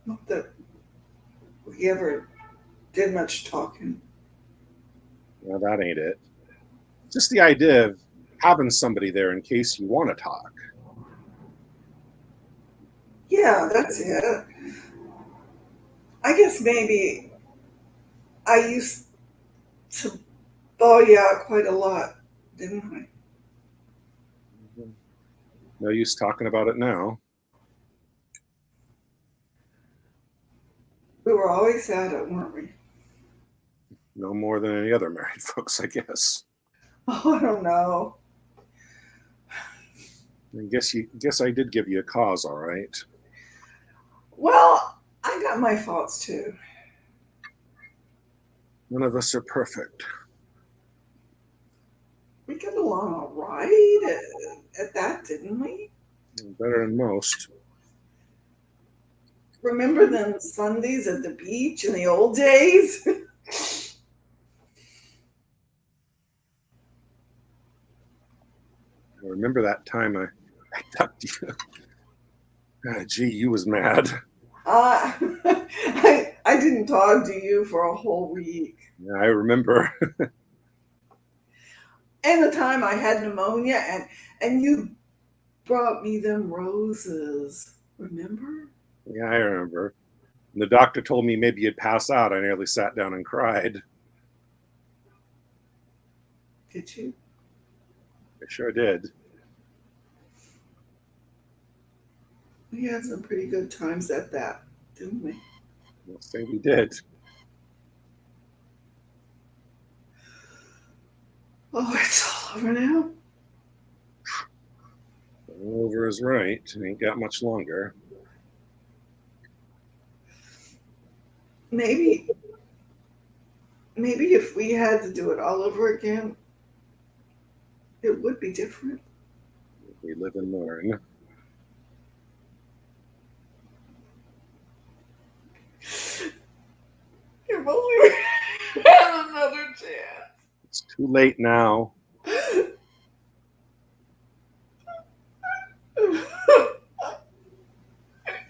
Not that we ever did much talking. Well, that ain't it. Just the idea of having somebody there in case you want to talk. Yeah, that's it. I guess maybe I used to bawl you out quite a lot, didn't I? No use talking about it now. We were always at it, weren't we? No more than any other married folks, I guess. Oh, I don't know. I guess I did give you a cause, all right. Well, I got my faults too. None of us are perfect. We got along all right at that, didn't we? Better than most. Remember them Sundays at the beach in the old days? I remember that time I tucked you. Gee, you was mad. I didn't talk to you for a whole week. Yeah, I remember. And the time I had pneumonia and you brought me them roses. Remember? Yeah, I remember. And the doctor told me maybe you'd pass out. I nearly sat down and cried. Did you? I sure did. We had some pretty good times at that, didn't we? I'll say we did. Oh, it's all over now. All over is right. It ain't got much longer. Maybe if we had to do it all over again, it would be different. We live and learn. If only we had another chance. It's too late now.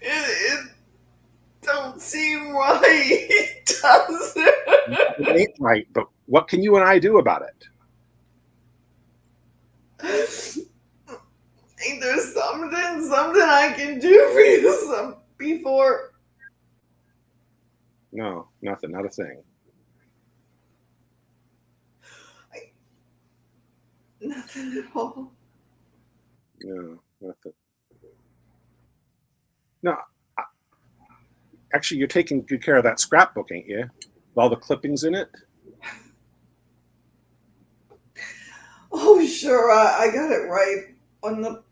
It don't seem right. right. He doesn't. It ain't right, but what can you and I do about it? Think there's something I can do for you before. No, nothing, not a thing. Nothing at all. No, nothing. No, actually, you're taking good care of that scrapbook, ain't you? With all the clippings in it? Oh, sure. I got it right on the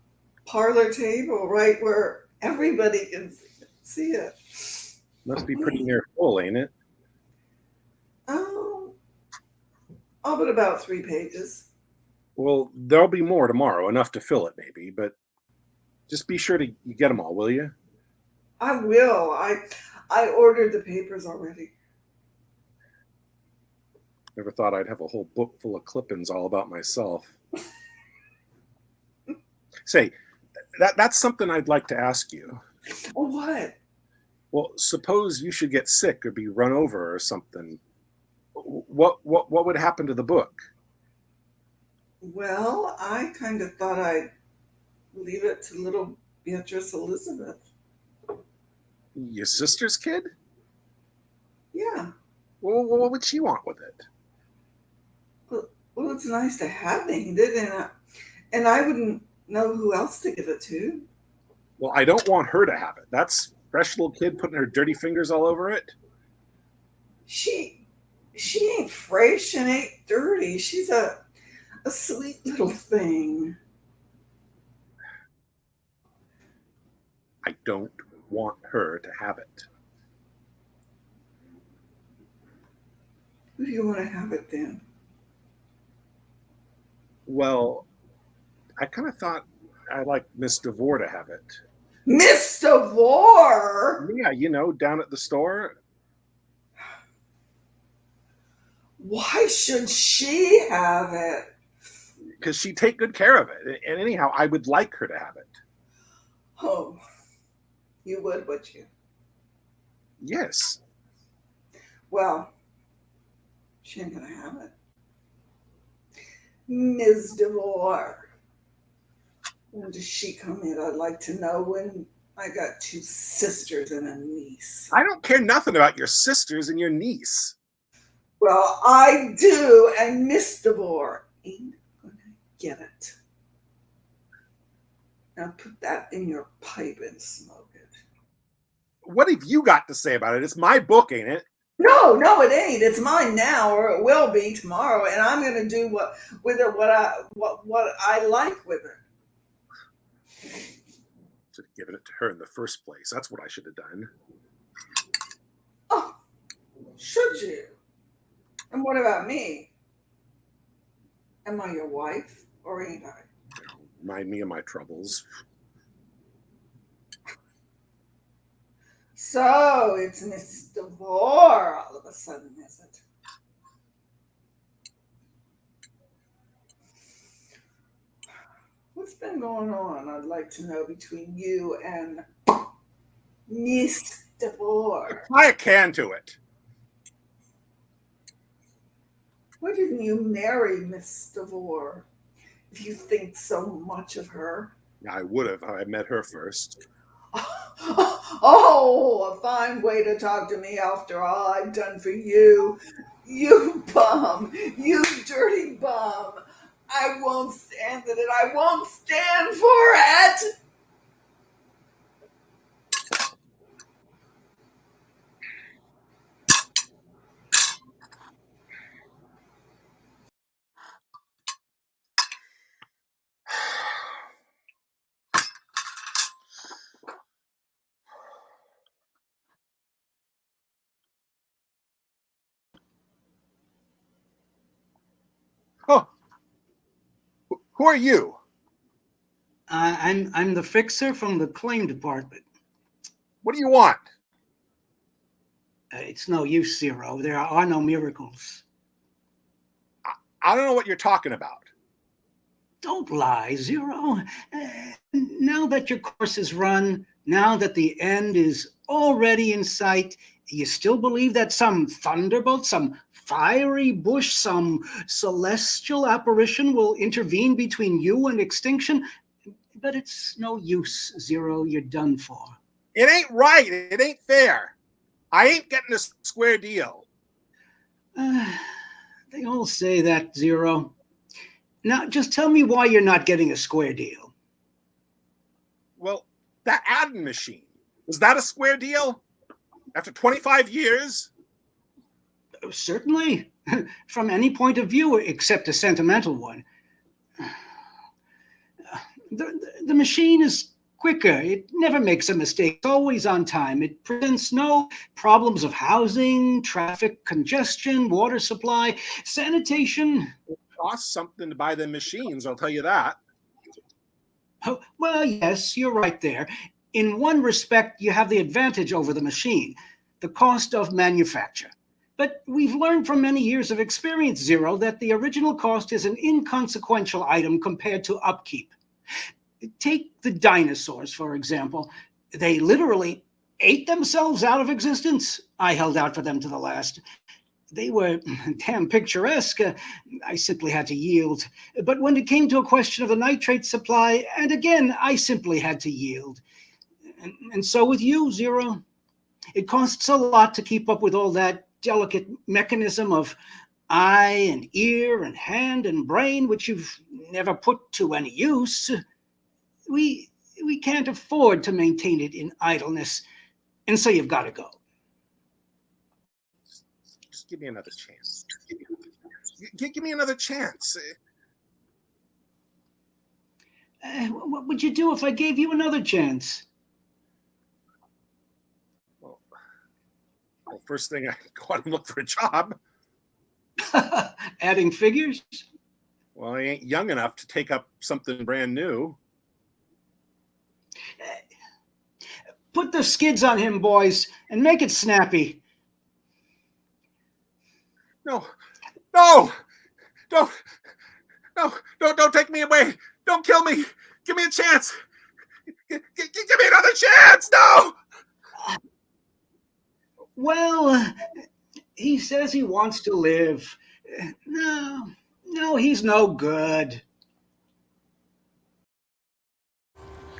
parlor table, right where everybody can see it. Must be pretty near full, ain't it? Oh, but about 3 pages. Well, there'll be more tomorrow, enough to fill it maybe, but just be sure to get them all, will you? I will. I ordered the papers already. Never thought I'd have a whole book full of clippings all about myself. Say, that's something I'd like to ask you. Oh, what? Well, suppose you should get sick or be run over or something. What would happen to the book? Well, I kind of thought I'd leave it to little Beatrice Elizabeth. Your sister's kid? Yeah. Well, what would she want with it? Well, it's nice to have named it, and I wouldn't know who else to give it to. Well, I don't want her to have it. That's fresh little kid putting her dirty fingers all over it. She ain't fresh and ain't dirty. She's a sweet little thing. I don't want her to have it. Who do you want to have it then? Well, I kind of thought I'd like Miss DeVore to have it. Miss DeVore? Yeah, down at the store. Why should she have it? Because she'd take good care of it. And anyhow, I would like her to have it. Oh, you would you? Yes. Well, she ain't gonna have it. Ms. DeVore. When does she come in? I'd like to know. When I got 2 sisters and a niece. I don't care nothing about your sisters and your niece. Well, I do, and Miss DeVore ain't gonna get it. Now put that in your pipe and smoke it. What have you got to say about it? It's my book, ain't it? No, it ain't. It's mine now, or it will be tomorrow, and I'm gonna do what I like with it. Should have given it to her in the first place. That's what I should have done. Oh, should you? And what about me? Am I your wife, or ain't I? Remind me of my troubles. So it's Miss DeVore all of a sudden, is it? What's been going on, I'd like to know, between you and Miss DeVore? Tie a can to it. Why didn't you marry Miss DeVore if you think so much of her? I would have. I met her first. Oh, a fine way to talk to me after all I've done for you. You bum. You dirty bum. I won't stand it. I won't stand for it. Oh, who are you? I'm the fixer from the claim department. What do you want? It's no use, Zero. There are no miracles. I don't know what you're talking about. Don't lie, Zero. Now that your course is run, now that the end is already in sight, You still believe that some thunderbolt, some fiery bush, some celestial apparition will intervene between you and extinction? But it's no use, Zero. You're done for. It ain't right. It ain't fair. I ain't getting a square deal. They all say that, Zero. Now, just tell me why you're not getting a square deal. Well, that adding machine, was that a square deal? After 25 years? Certainly, from any point of view except a sentimental one. The machine is quicker. It never makes a mistake. It's always on time. It presents no problems of housing, traffic congestion, water supply, sanitation. It costs something to buy the machines, I'll tell you that. Oh, well, yes, you're right there. In one respect, you have the advantage over the machine, the cost of manufacture. But we've learned from many years of experience, Zero, that the original cost is an inconsequential item compared to upkeep. Take the dinosaurs, for example. They literally ate themselves out of existence. I held out for them to the last. They were damn picturesque. I simply had to yield. But when it came to a question of the nitrate supply, and again, I simply had to yield. And so with you, Zero. It costs a lot to keep up with all that delicate mechanism of eye and ear and hand and brain, which you've never put to any use. We can't afford to maintain it in idleness, and so you've got to go. Just give me another chance. Give me another chance. What would you do if I gave you another chance? Well, first thing, I go out and look for a job. Adding figures? Well, I ain't young enough to take up something brand new. Put the skids on him, boys, and make it snappy. No, don't take me away. Don't kill me. Give me a chance. Give me another chance. No. Well, he says he wants to live. No, he's no good.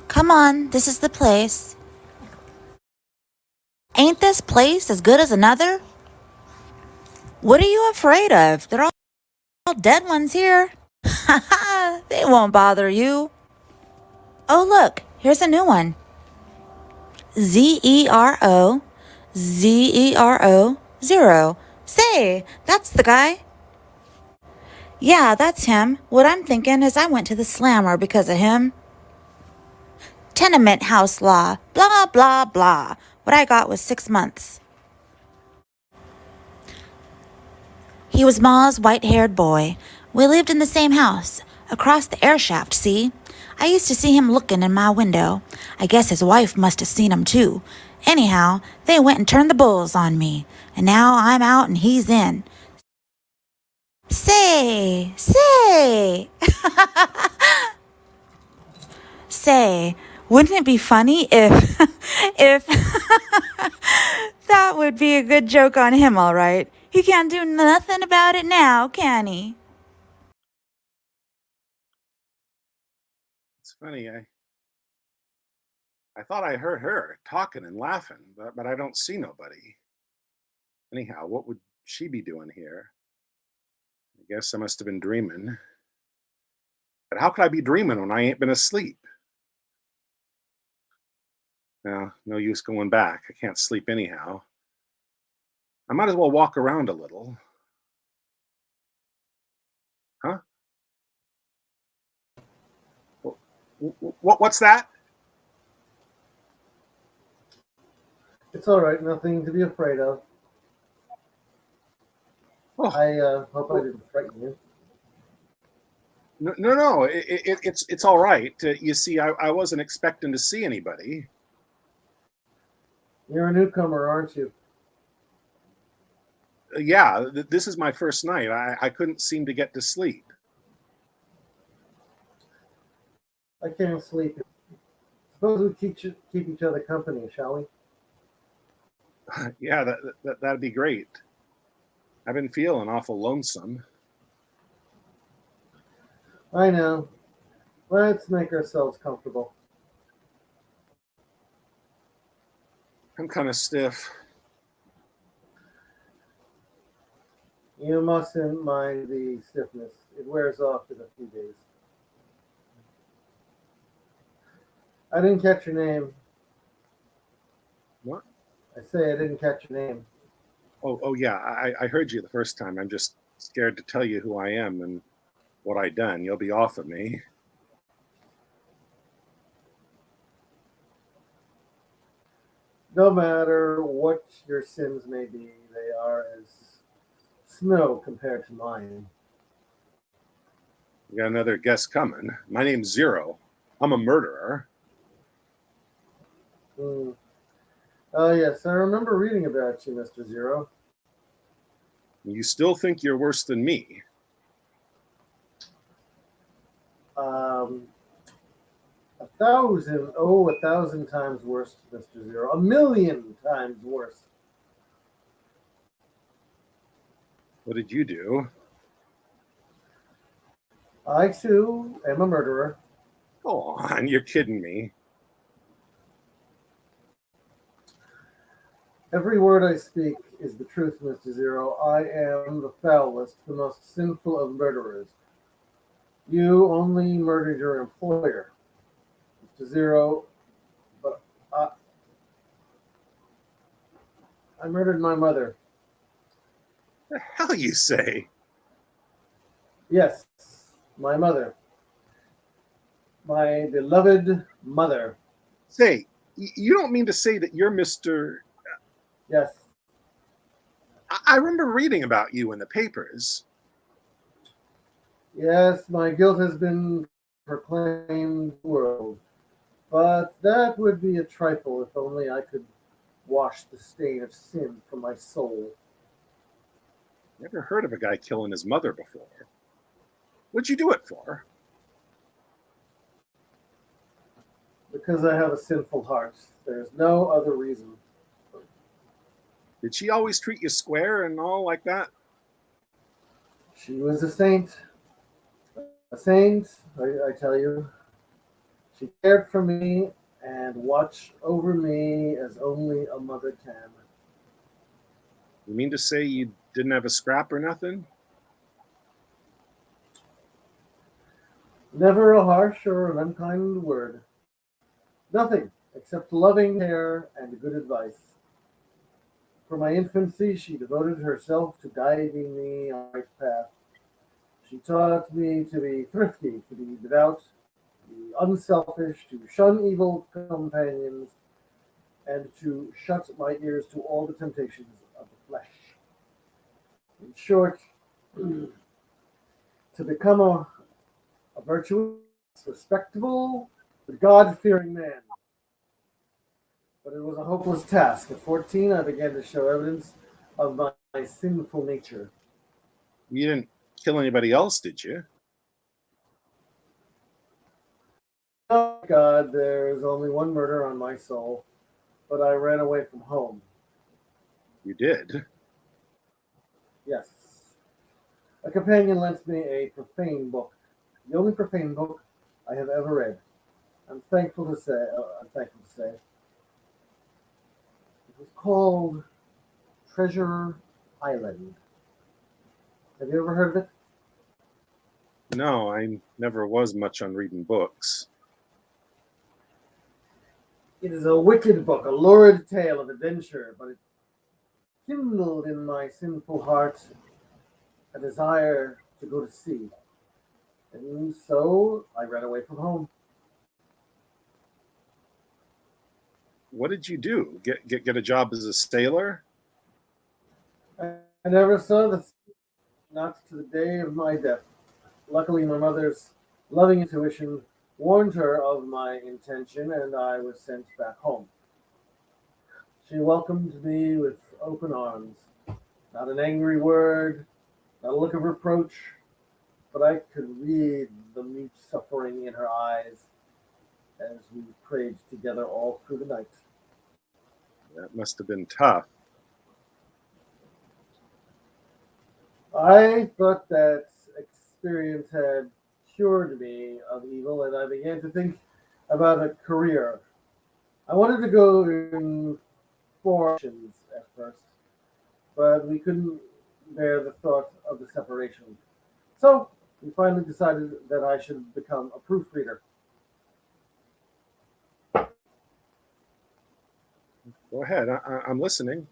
Come on, this is the place. Ain't this place as good as another? What are you afraid of? They're all dead ones here. Ha ha, they won't bother you. Oh, look, here's a new one. Zero, 0. Say, that's the guy. Yeah, that's him. What I'm thinking is I went to the slammer because of him. Tenement house law, blah, blah, blah. What I got was 6 months. He was Ma's white-haired boy. We lived in the same house, across the air shaft, see? I used to see him looking in my window. I guess his wife must have seen him too. Anyhow, they went and turned the bulls on me. And now I'm out and he's in. Say. Say, wouldn't it be funny if that would be a good joke on him, all right. He can't do nothing about it now, can he? It's funny. I thought I heard her talking and laughing, but I don't see nobody. Anyhow, what would she be doing here? I guess I must have been dreaming. But how could I be dreaming when I ain't been asleep? Well, no use going back. I can't sleep anyhow. I might as well walk around a little. Huh? What's that? It's all right. Nothing to be afraid of. Oh. I hope I didn't frighten you. No. It's all right. You see, I wasn't expecting to see anybody. You're a newcomer, aren't you? Yeah, this is my first night. I couldn't seem to get to sleep. I can't sleep. Suppose we keep each other company, shall we? Yeah, that'd be great. I've been feeling awful lonesome. I know. Let's make ourselves comfortable. I'm kind of stiff. You mustn't mind the stiffness. It wears off in a few days. I didn't catch your name. What? I say I didn't catch your name. Oh yeah, I heard you the first time. I'm just scared to tell you who I am and what I done. You'll be off at me. No matter what your sins may be, they are as snow compared to mine. We got another guest coming. My name's Zero. I'm a murderer. Hmm. Yes, I remember reading about you, Mr. Zero. You still think you're worse than me? Um, 1,000 times worse, Mr. Zero. 1,000,000 times worse. What did you do? I, too, am a murderer. Go on, you're kidding me. Every word I speak is the truth, Mr. Zero. I am the foulest, the most sinful of murderers. You only murdered your employer, Mr. Zero, but I murdered my mother. The hell you say? Yes, my mother. My beloved mother. Say, you don't mean to say that you're Mr. Yes, I remember reading about you in the papers. yes, my guilt has been proclaimed the world. But that would be a trifle if only I could wash the stain of sin from my soul. Never heard of a guy killing his mother before. What'd you do it for? Because I have a sinful heart. There's no other reason. Did she always treat you square and all like that? She was a saint. A saint, I tell you. She cared for me and watched over me as only a mother can. You mean to say you didn't have a scrap or nothing? Never a harsh or an unkind word. Nothing except loving care and good advice. From my infancy, she devoted herself to guiding me on the right path. She taught me to be thrifty, to be devout, to be unselfish, to shun evil companions, and to shut my ears to all the temptations of the flesh. In short, to become a virtuous, respectable, God-fearing man. But it was a hopeless task. At 14, I began to show evidence of my sinful nature. You didn't kill anybody else, did you? Oh God, there is only one murder on my soul, but I ran away from home. You did. Yes. A companion lent me a profane book, the only profane book I have ever read. I'm thankful to say. It was called Treasure Island. Have you ever heard of it? No, I never was much on reading books. It is a wicked book, a lurid tale of adventure, but it kindled in my sinful heart a desire to go to sea. And so I ran away from home. What did you do? Get a job as a sailor? I never saw the sea, not to the day of my death. Luckily, my mother's loving intuition warned her of my intention, and I was sent back home. She welcomed me with open arms. Not an angry word, not a look of reproach, but I could read the mute suffering in her eyes as we prayed together all through the night. That must have been tough. I thought that experience had cured me of evil, and I began to think about a career. I wanted to go in fortunes at first, but we couldn't bear the thought of the separation. So we finally decided that I should become a proofreader. Go ahead. I'm listening.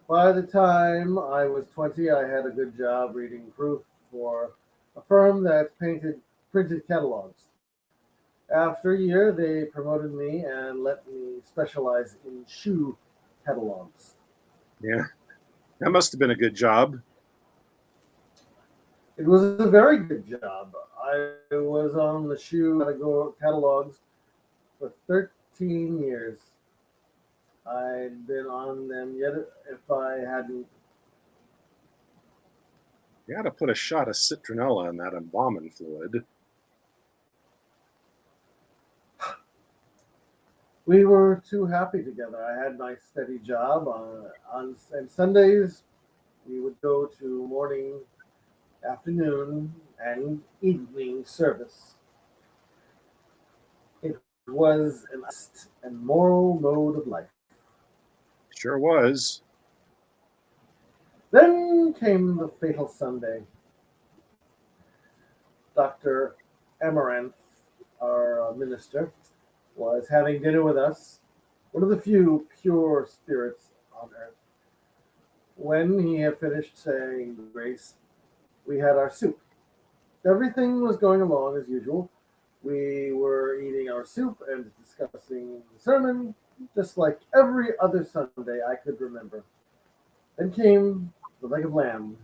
By the time I was 20, I had a good job reading proof for a firm that printed catalogs. After a year, they promoted me and let me specialize in shoe catalogs. Yeah, that must have been a good job. It was a very good job. I was on the shoe catalogs for 13 years. I'd been on them yet if I hadn't. You ought to put a shot of citronella in that embalming fluid. We were too happy together. I had my steady job and Sundays. We would go to morning, afternoon, and evening service. It was an honest and moral mode of life. Sure was. Then came the fatal Sunday. Dr. Amaranth, our minister, was having dinner with us, one of the few pure spirits on earth. When he had finished saying grace, we had our soup. Everything was going along as usual. We were eating our soup and discussing the sermon, just like every other Sunday I could remember. Then came the leg of lamb.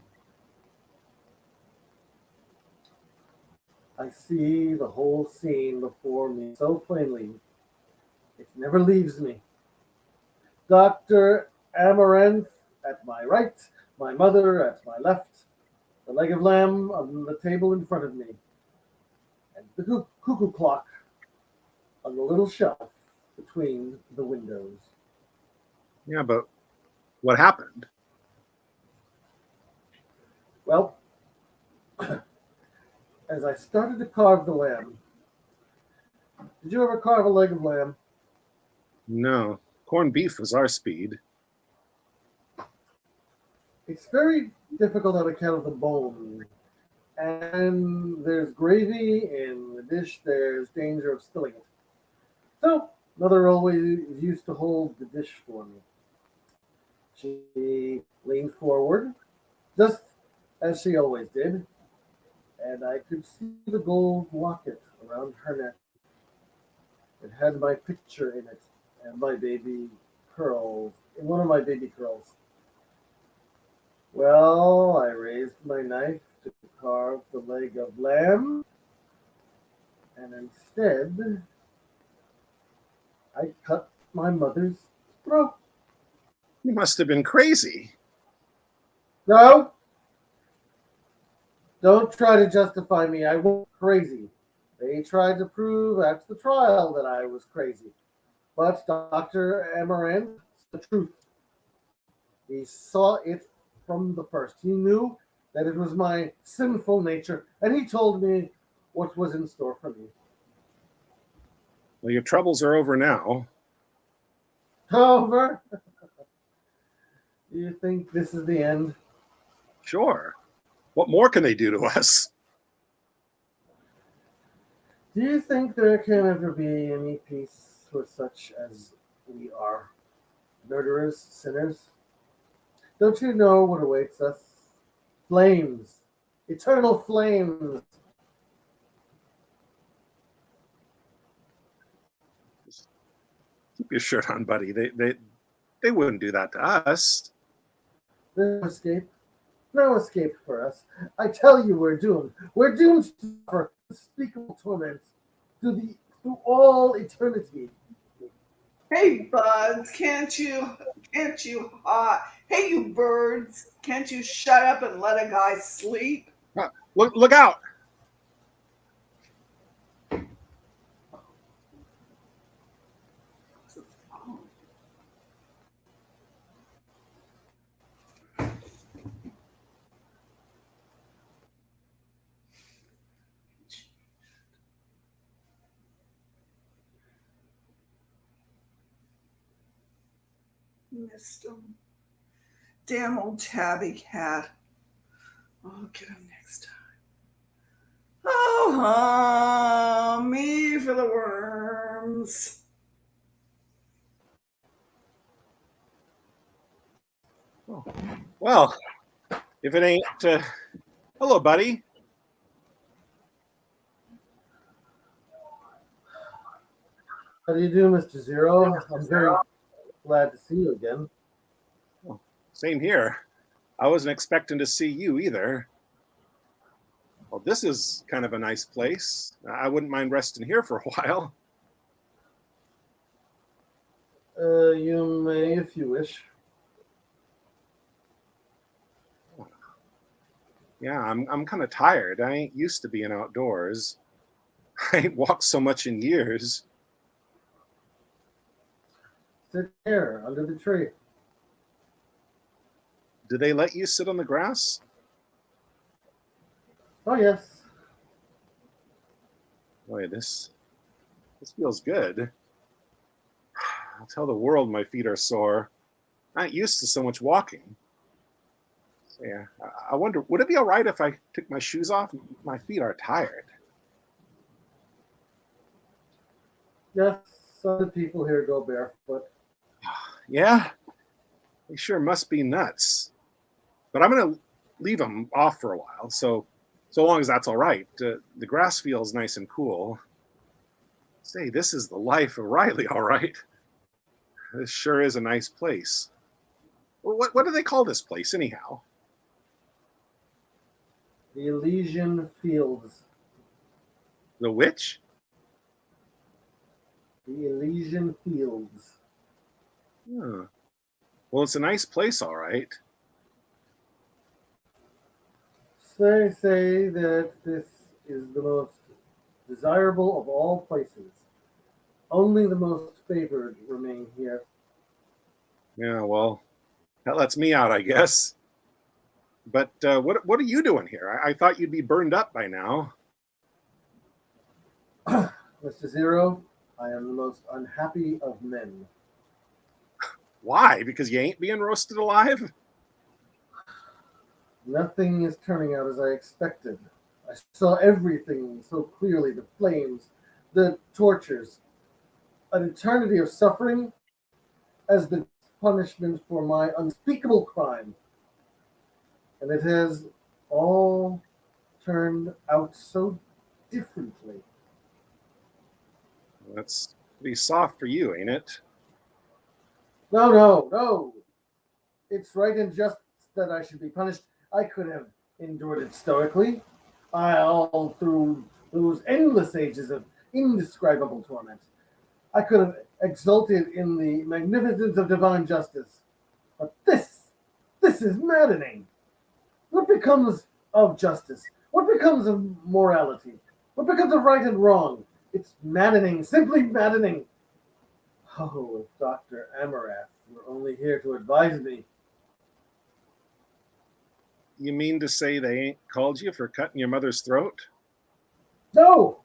I see the whole scene before me so plainly. It never leaves me. Dr. Amaranth at my right, my mother at my left, the leg of lamb on the table in front of me, and the cuckoo clock on the little shelf between the windows. Yeah, but what happened? Well, as I started to carve the lamb, did you ever carve a leg of lamb? No, corned beef was our speed. It's very difficult on account of the bone. And there's gravy in the dish, there's danger of spilling it. So, Mother always used to hold the dish for me. She leaned forward, just as she always did, and I could see the gold locket around her neck. It had my picture in it and my baby curls, in one of my baby curls. Well, I raised my knife to carve the leg of lamb, and instead, I cut my mother's throat. You must have been crazy. No, don't try to justify me. I wasn't crazy. They tried to prove at the trial that I was crazy. But Dr. Amaranth, the truth. He saw it from the first. He knew that it was my sinful nature, and he told me what was in store for me. Well, your troubles are over now. Over? Do you think this is the end? Sure. What more can they do to us? Do you think there can ever be any peace for such as we are? Murderers, sinners? Don't you know what awaits us? Flames. Eternal flames. Keep your shirt on, buddy. They wouldn't do that to us. No escape. No escape for us. I tell you, we're doomed. We're doomed to suffer unspeakable torment through all eternity. Hey, buds, hey, you birds, can't you shut up and let a guy sleep? Look out! Missed him. Damn old tabby cat. I'll get him next time. Oh, me for the worms. Well, if it ain't... hello, buddy. How do you do, Mr. Zero? I'm very glad to see you again. Same here. I wasn't expecting to see you either. Well, this is kind of a nice place. I wouldn't mind resting here for a while. You may if you wish. Yeah, I'm kind of tired. I ain't used to being outdoors. I ain't walked so much in years. Sit here under the tree. Do they let you sit on the grass? Oh, yes. Boy, this feels good. I'll tell the world my feet are sore. I ain't used to so much walking. So yeah, I wonder, would it be all right if I took my shoes off? My feet are tired. Yes, some of the people here go barefoot. Yeah, they sure must be nuts. But I'm going to leave them off for a while, so long as that's all right. The grass feels nice and cool. Say, this is the life of Riley, all right. This sure is a nice place. What do they call this place, anyhow? The Elysian Fields. The which? The Elysian Fields. Huh. Well, it's a nice place, all right. They say that this is the most desirable of all places. Only the most favored remain here. Yeah, well, that lets me out, I guess. But what are you doing here? I thought you'd be burned up by now. Mr. Zero, I am the most unhappy of men. Why? Because you ain't being roasted alive? Nothing is turning out as I expected. I saw everything so clearly, the flames, the tortures, an eternity of suffering as the punishment for my unspeakable crime. And it has all turned out so differently. That's pretty soft for you, ain't it? No. It's right and just that I should be punished. I could have endured it stoically. All through those endless ages of indescribable torment. I could have exulted in the magnificence of divine justice. But this is maddening. What becomes of justice? What becomes of morality? What becomes of right and wrong? It's maddening, simply maddening. Oh, if Dr. Amarath were only here to advise me. You mean to say they ain't called you for cutting your mother's throat? No!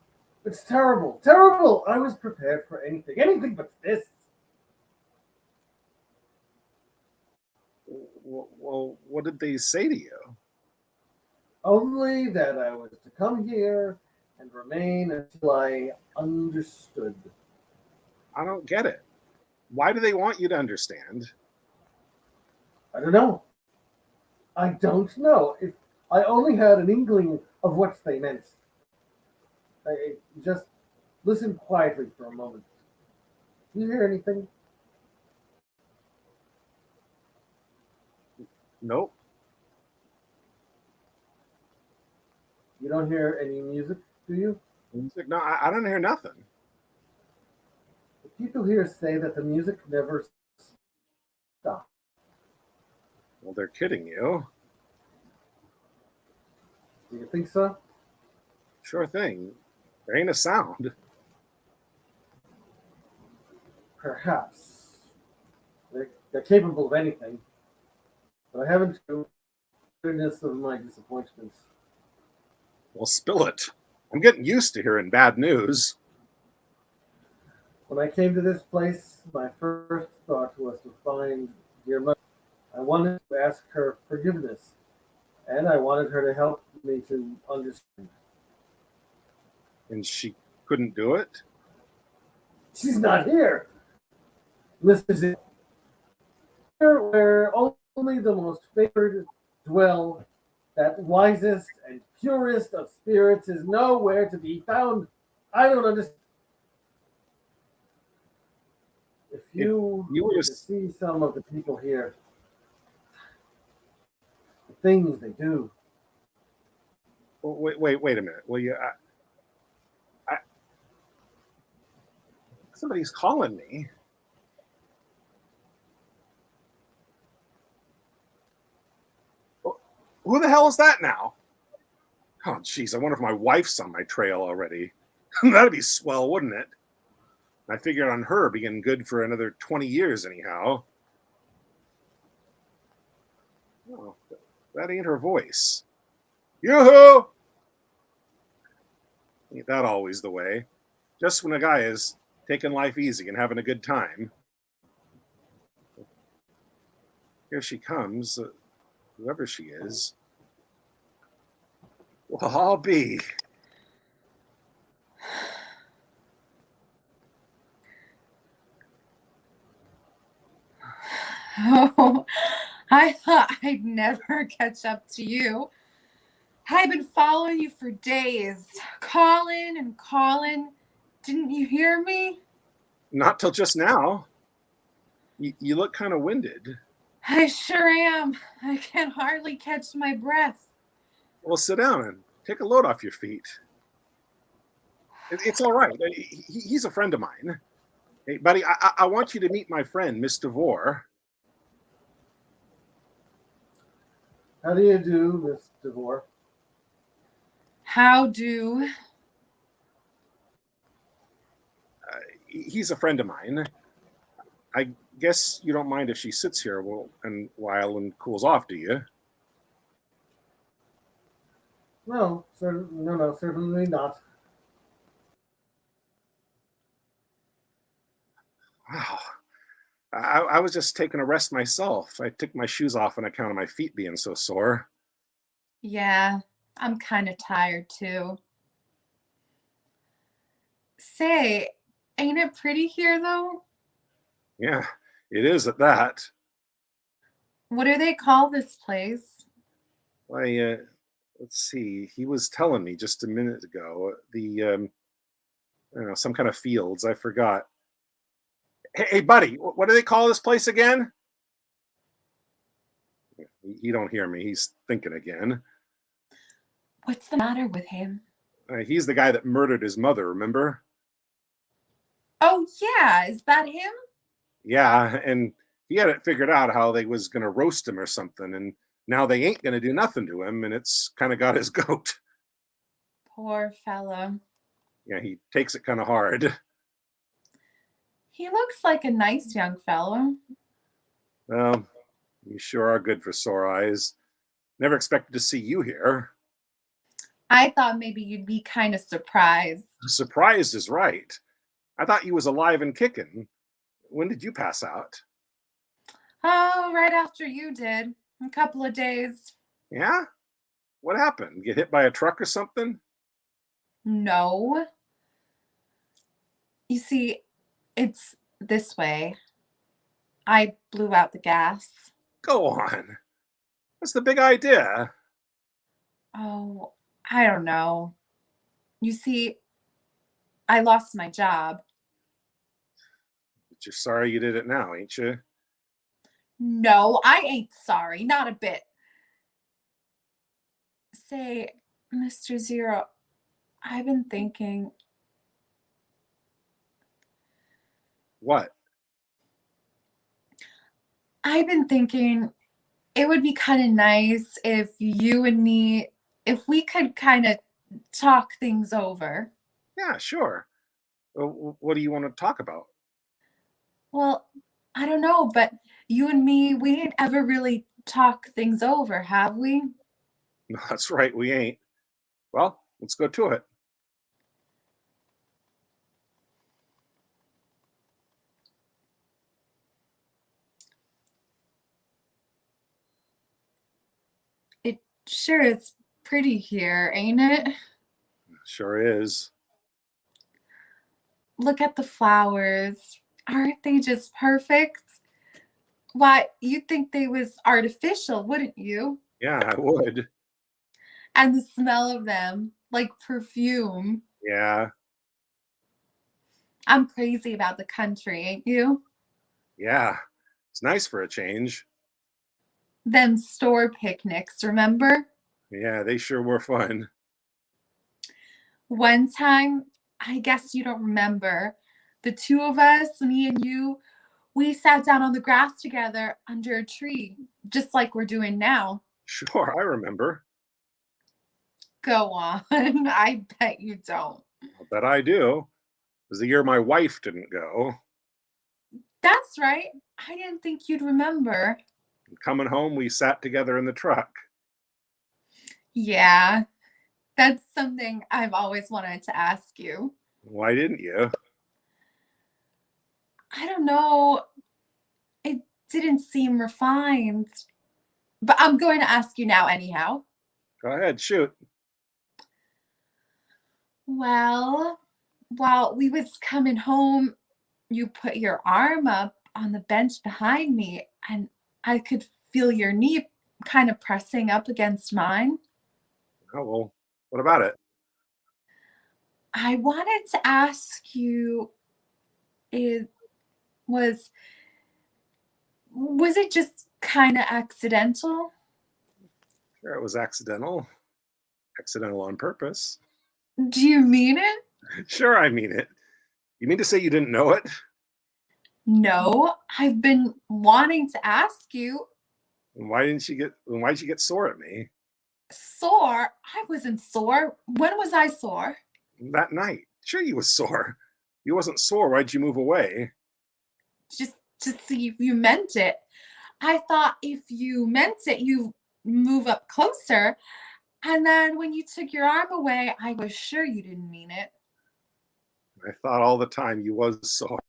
It's terrible, terrible! I was prepared for anything but this. Well, what did they say to you? Only that I was to come here and remain until I understood. I don't get it. Why do they want you to understand? I don't know. If I only had an inkling of what they meant. I just listen quietly for a moment. Do you hear anything? Nope. You don't hear any music, do you? No, I don't hear nothing. The people here say that the music never stops. Well, they're kidding you. Do you think so? Sure thing. There ain't a sound. Perhaps. They're capable of anything. But I haven't the bitterness of my disappointments. Well, spill it. I'm getting used to hearing bad news. When I came to this place, my first thought was to find dear mother. I wanted to ask her forgiveness, and I wanted her to help me to understand. And she couldn't do it? She's not here. Mrs. Here where only the most favored dwell, that wisest and purest of spirits is nowhere to be found. I don't understand. If You were were to just see some of the people here, the things they do. wait a minute. Well, somebody's calling me. Who the hell is that now? Oh, jeez, I wonder if my wife's on my trail already. That'd be swell, wouldn't it? I figured on her being good for another 20 years anyhow. Oh, that ain't her voice. Yoo-hoo! Ain't that always the way? Just when a guy is taking life easy and having a good time. Here she comes, whoever she is. Well, I'll be. Oh, I thought I'd never catch up to you. I've been following you for days, calling and calling. Didn't you hear me? Not till just now. You look kind of winded. I sure am. I can hardly catch my breath. Well, sit down and take a load off your feet. It's all right. He's a friend of mine. Hey, buddy, I want you to meet my friend, Miss DeVore. How do you do, Miss DeVore? How do? He's a friend of mine. I guess you don't mind if she sits here while and cools off, do you? No, certainly not. Wow. I was just taking a rest myself. I took my shoes off on account of my feet being so sore. Yeah, I'm kind of tired too. Say, ain't it pretty here though? Yeah, it is at that. What do they call this place? Why, let's see. He was telling me just a minute ago. I don't know, some kind of fields. I forgot. Hey, buddy, what do they call this place again? He don't hear me. He's thinking again. What's the matter with him? He's the guy that murdered his mother, remember? Oh, yeah, is that him? Yeah, and he had it figured out how they was going to roast him or something, and now they ain't going to do nothing to him, and it's kind of got his goat. Poor fellow. Yeah, he takes it kind of hard. He looks like a nice young fellow. Well, you sure are good for sore eyes. Never expected to see you here. I thought maybe you'd be kind of surprised. Surprised is right. I thought you was alive and kicking. When did you pass out? Oh, right after you did. A couple of days. Yeah? What happened? Get hit by a truck or something? No. You see, it's this way. I blew out the gas. Go on. What's the big idea? Oh, I don't know. You see, I lost my job. But you're sorry you did it now, ain't you? No, I ain't sorry, not a bit. Say, Mr. Zero, I've been thinking. What? I've been thinking it would be kind of nice if you and me, if we could kind of talk things over. Yeah, sure. What do you want to talk about? Well, I don't know, but you and me, we ain't ever really talked things over, have we? No, that's right, we ain't. Well, let's go to it. Sure, it's pretty here, ain't it? Sure is. Look at the flowers. Aren't they just perfect? Why, you'd think they was artificial, wouldn't you? Yeah, I would. And the smell of them, like perfume. Yeah, I'm crazy about the country, ain't you? yeah. It's nice for a change. Them store picnics, remember? Yeah, they sure were fun. One time, I guess you don't remember, the two of us, me and you, we sat down on the grass together under a tree, just like we're doing now. Sure, I remember. Go on. I bet you don't. I'll bet I do. It was the year my wife didn't go. That's right. I didn't think you'd remember. And coming home, we sat together in the truck. Yeah, that's something I've always wanted to ask you. Why didn't you? I don't know. It didn't seem refined. But I'm going to ask you now anyhow. Go ahead, shoot. Well, while we was coming home, you put your arm up on the bench behind me, and I could feel your knee kind of pressing up against mine. Oh, well, what about it? I wanted to ask you, it was it just kind of accidental? Sure, it was accidental. Accidental on purpose. Do you mean it? Sure, I mean it. You mean to say you didn't know it? No, I've been wanting to ask you. Why'd you get sore at me? Sore? I wasn't sore. When was I sore? That night. Sure you was sore. You wasn't sore, why'd you move away? Just to see if you meant it. I thought if you meant it, you move up closer. And then when you took your arm away, I was sure you didn't mean it. I thought all the time you was sore.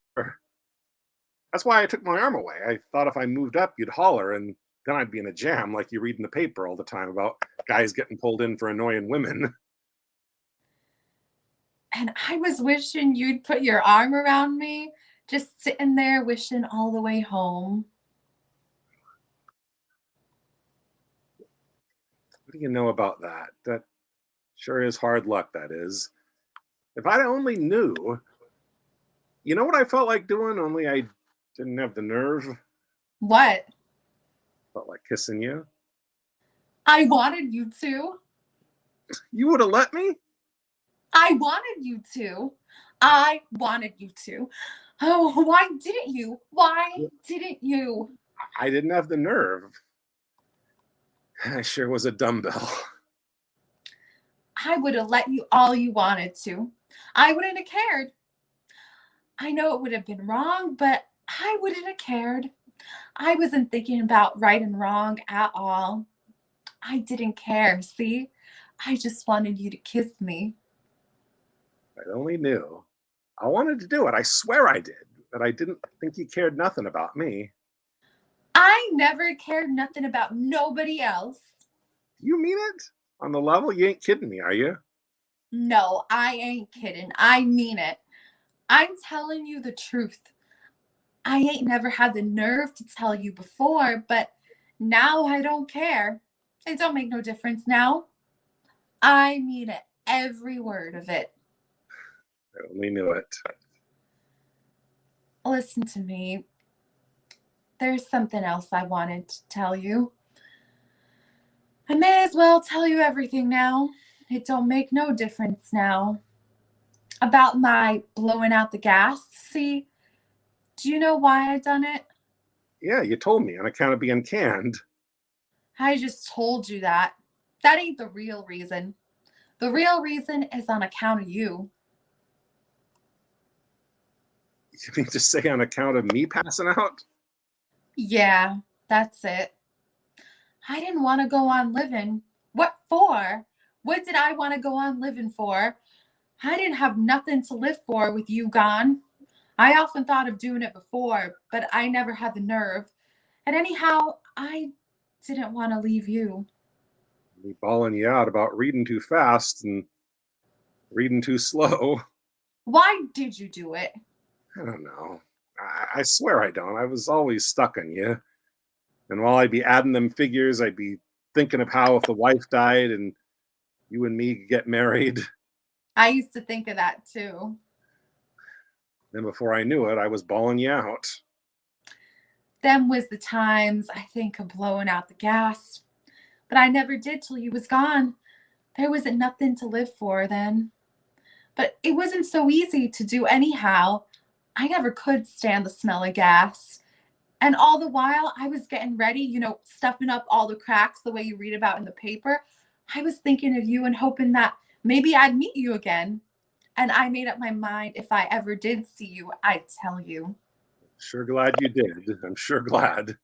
That's why I took my arm away. I thought if I moved up, you'd holler, and then I'd be in a jam like you read in the paper all the time about guys getting pulled in for annoying women. And I was wishing you'd put your arm around me, just sitting there wishing all the way home. What do you know about that? That sure is hard luck, that is. If I only knew. You know what I felt like doing, only I didn't have the nerve? What? Felt like kissing you. I wanted you to. You would have let me? I wanted you to. I wanted you to. Oh, why didn't you? Why didn't you? I didn't have the nerve. I sure was a dumbbell. I would have let you all you wanted to. I wouldn't have cared. I know it would have been wrong, but I wouldn't have cared. I wasn't thinking about right and wrong at all. I didn't care, see? I just wanted you to kiss me. I only knew. I wanted to do it. I swear I did. But I didn't think you cared nothing about me. I never cared nothing about nobody else. You mean it? On the level? You ain't kidding me, are you? No, I ain't kidding. I mean it. I'm telling you the truth. I ain't never had the nerve to tell you before, but now I don't care. It don't make no difference now. I mean it, every word of it. I only knew it. Listen to me. There's something else I wanted to tell you. I may as well tell you everything now. It don't make no difference now. About my blowing out the gas, see? Do you know why I done it? Yeah, you told me on account of being canned. I just told you that. That ain't the real reason. The real reason is on account of you. You mean to say on account of me passing out? Yeah, that's it. I didn't want to go on living. What for? What did I want to go on living for? I didn't have nothing to live for with you gone. I often thought of doing it before, but I never had the nerve. And anyhow, I didn't want to leave you. be bawling you out about reading too fast and reading too slow. Why did you do it? I don't know. I swear I don't. I was always stuck on you. And while I'd be adding them figures, I'd be thinking of how if the wife died and you and me could get married. I used to think of that too. Then before I knew it, I was bawling you out. Them was the times I think of blowing out the gas. But I never did till you was gone. There wasn't nothing to live for then. But it wasn't so easy to do anyhow. I never could stand the smell of gas. And all the while I was getting ready, stuffing up all the cracks the way you read about in the paper, I was thinking of you and hoping that maybe I'd meet you again. And I made up my mind if I ever did see you, I'd tell you. Sure glad you did. I'm sure glad.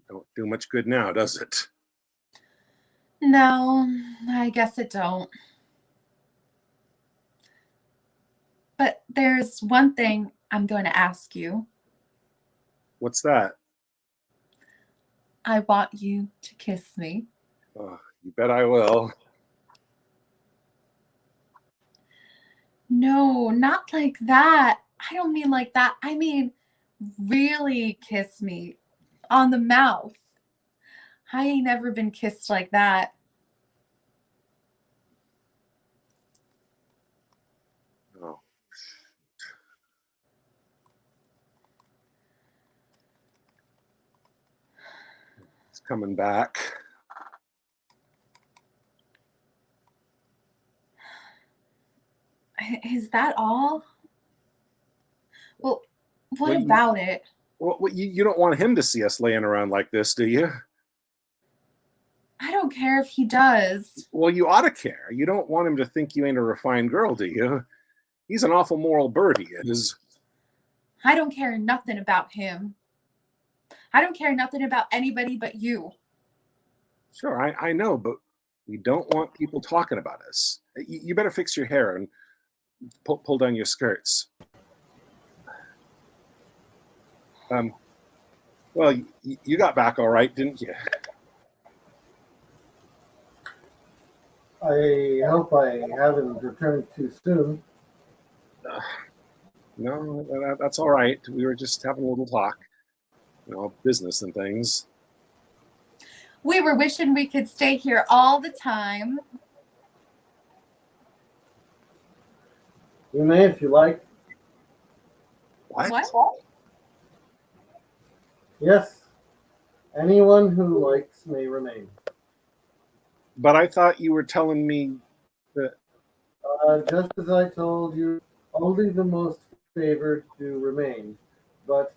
Don't do much good now, does it? No, I guess it don't. But there's one thing I'm going to ask you. What's that? I want you to kiss me. Oh, you bet I will. No, not like that. I don't mean like that. I mean, really kiss me on the mouth. I ain't never been kissed like that. Oh. It's coming back. Is that all? Well, what Well, about it? Well, you don't want him to see us laying around like this, do you? I don't care if he does. Well, you ought to care. You don't want him to think you ain't a refined girl, do you? He's an awful moral bird, he is. I don't care nothing about him. I don't care nothing about anybody but you. Sure, I know, but we don't want people talking about us. You better fix your hair and pull down your skirts. Well, you got back all right, didn't you? I hope I haven't returned too soon. No, that's all right. We were just having a little talk, business and things. We were wishing we could stay here all the time. You may if you like. What? Yes. Anyone who likes may remain. But I thought you were telling me that... Just as I told you, only the most favored do remain, but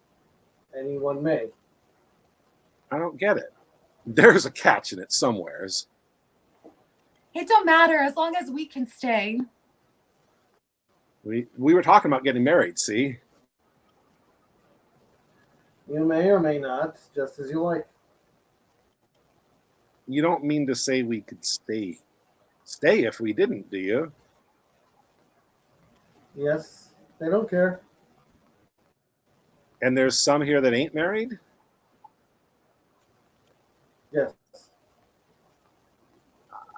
anyone may. I don't get it. There's a catch in it somewheres. It don't matter as long as we can stay. We were talking about getting married, see? You may or may not, just as you like. You don't mean to say we could stay if we didn't, do you? Yes, they don't care. And there's some here that ain't married? Yes.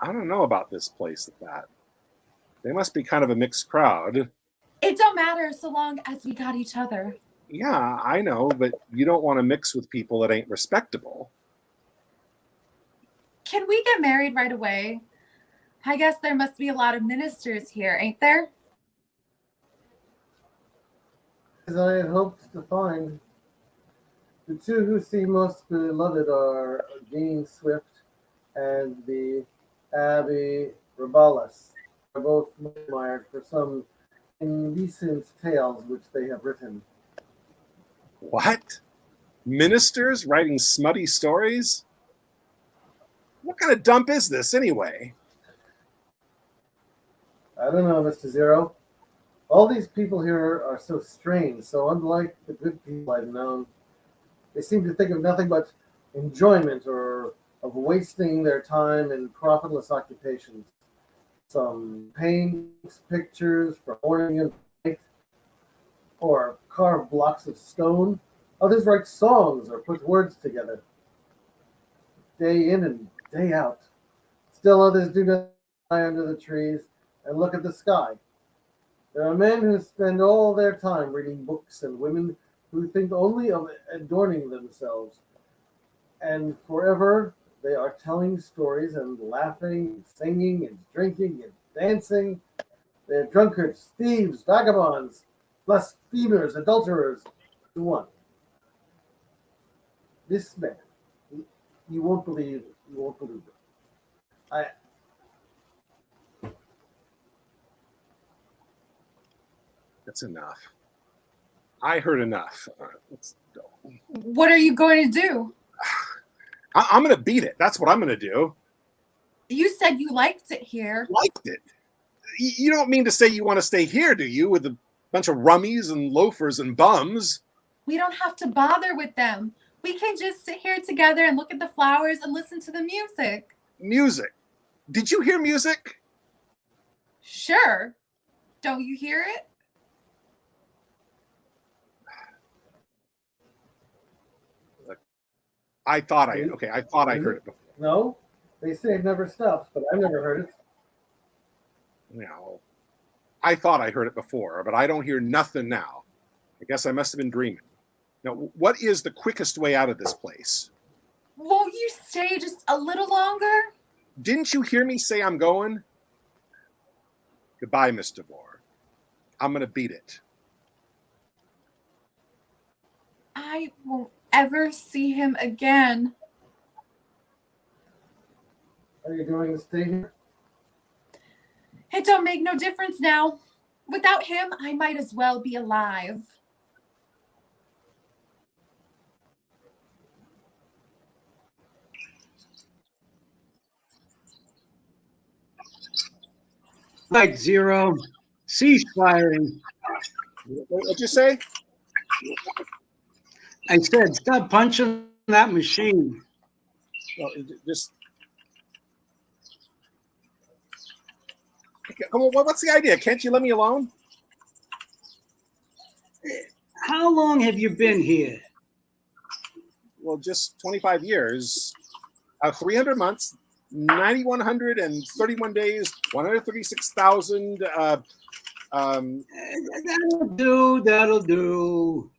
I don't know about this place at that. They must be kind of a mixed crowd. It don't matter so long as we got each other. Yeah, I know, but you don't want to mix with people that ain't respectable. Can we get married right away? I guess there must be a lot of ministers here, ain't there? As I had hoped to find, the two who seem most beloved are Dean Swift and the Abbey Rabalis. They are both admired for some indecent tales which they have written. What? Ministers writing smutty stories? What kind of dump is this, anyway? I don't know, Mr. Zero. All these people here are so strange, so unlike the good people I've known. They seem to think of nothing but enjoyment or of wasting their time in profitless occupations. Some paints, pictures for morning and night, or carve blocks of stone. Others write songs or put words together. day in and day out. Still others do not lie under the trees and look at the sky. There are men who spend all their time reading books and women who think only of adorning themselves. And forever they are telling stories and laughing and singing and drinking and dancing. They are drunkards, thieves, vagabonds, blasphemers, adulterers, to one. This man, you won't believe it. You won't believe it. That's enough. I heard enough. Let's go. What are you going to do? I'm going to beat it. That's what I'm going to do. You said you liked it here. Liked it? You don't mean to say you want to stay here, do you, with a bunch of rummies and loafers and bums? We don't have to bother with them. We can just sit here together and look at the flowers and listen to the music. Music? Did you hear music? Sure. Don't you hear it? I thought I heard it before. No, they say it never stops, but I've never heard it. No, I thought I heard it before, but I don't hear nothing now. I guess I must have been dreaming. Now, what is the quickest way out of this place? Won't you stay just a little longer? Didn't you hear me say I'm going? Goodbye, Miss DeVore. I'm going to beat it. I won't ever see him again. Are you going to stay here? It don't make no difference now. Without him, I might as well be alive. Right, Zero. Cease firing. What'd you say? I said, stop punching that machine. Well, just come on. What's the idea? Can't you let me alone? How long have you been here? Well, just 25 years, 300 months, 9,131 days, 136,000. That'll do.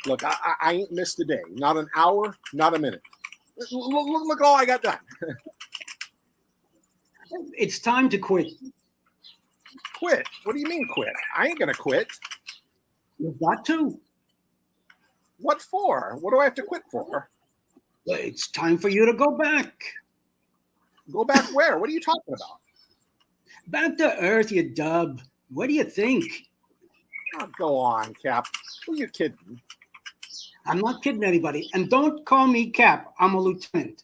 Look, I ain't missed a day. Not an hour, not a minute. Look at all I got done. It's time to quit. Quit? What do you mean quit? I ain't gonna quit. You've got to. What for? What do I have to quit for? It's time for you to go back. Go back where? What are you talking about? Back to Earth, you dub. What do you think? Oh, go on, Cap. Who are you kidding? I'm not kidding anybody. And don't call me Cap. I'm a lieutenant.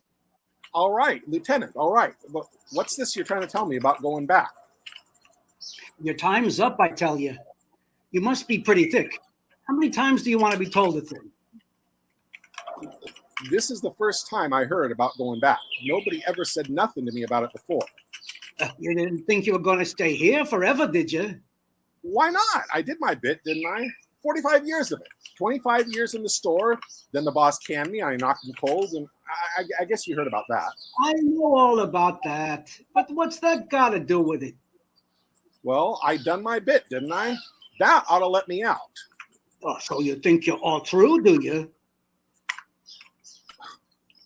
All right, Lieutenant. All right. But what's this you're trying to tell me about going back? Your time's up, I tell you. You must be pretty thick. How many times do you want to be told a thing? This is the first time I heard about going back. Nobody ever said nothing to me about it before. You didn't think you were going to stay here forever, did you? Why not? I did my bit, didn't I? 45 years of it. 25 years in the store. Then the boss canned me. I knocked him cold. And I guess you heard about that. I know all about that. But what's that got to do with it? Well, I done my bit, didn't I? That ought to let me out. Oh, so you think you're all through, do you?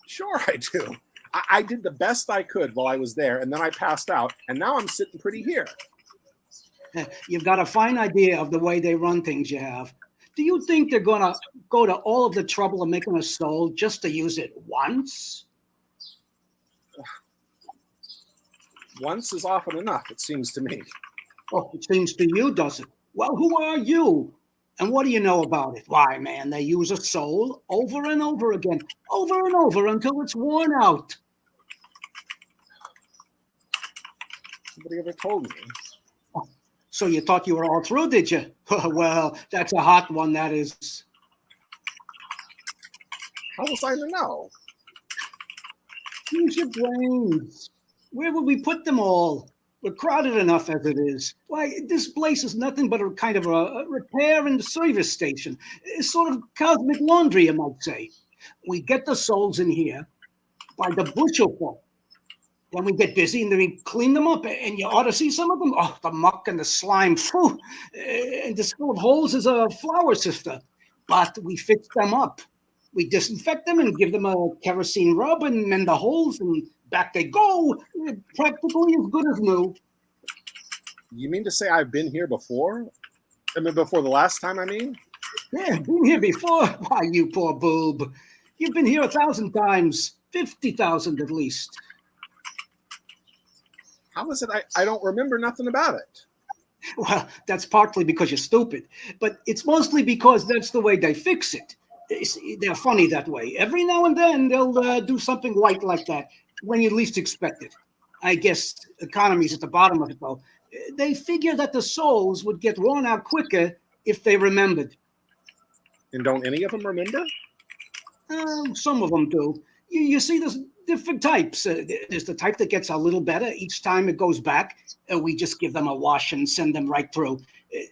Sure I do. I did the best I could while I was there, and then I passed out, and now I'm sitting pretty here. You've got a fine idea of the way they run things, you have. Do you think they're going to go to all of the trouble of making a soul just to use it once? Once is often enough, it seems to me. Oh, it seems to you, does it? Well, who are you? And what do you know about it? Why, man, they use a soul over and over again, over and over until it's worn out. Nobody ever told me. Oh, so you thought you were all through, did you? Well, that's a hot one, that is. How was I to know? Use your brains. Where would we put them all? We're crowded enough as it is. Why, this place is nothing but a kind of a repair and service station. It's sort of cosmic laundry, you might say. We get the souls in here by the bushel. Then we get busy and then we clean them up. And you ought to see some of them. Oh, the muck and the slime. Phew. And the full of holes is a flour sifter. But we fix them up. We disinfect them and give them a kerosene rub and mend the holes, and back they go. Practically as good as new. You mean to say I've been here before? I mean, before the last time, I mean? Yeah, been here before. Why, you poor boob. You've been here 1,000 times. 50,000 at least. How is it I don't remember nothing about it? Well, that's partly because you're stupid, but it's mostly because that's the way they fix it. They're funny that way. Every now and then they'll do something white like that when you least expect it. I guess economy's at the bottom of it, though. They figure that the souls would get worn out quicker if they remembered. And don't any of them remember? Some of them do. You see, there's different types. There's the type that gets a little better each time it goes back. We just give them a wash and send them right through.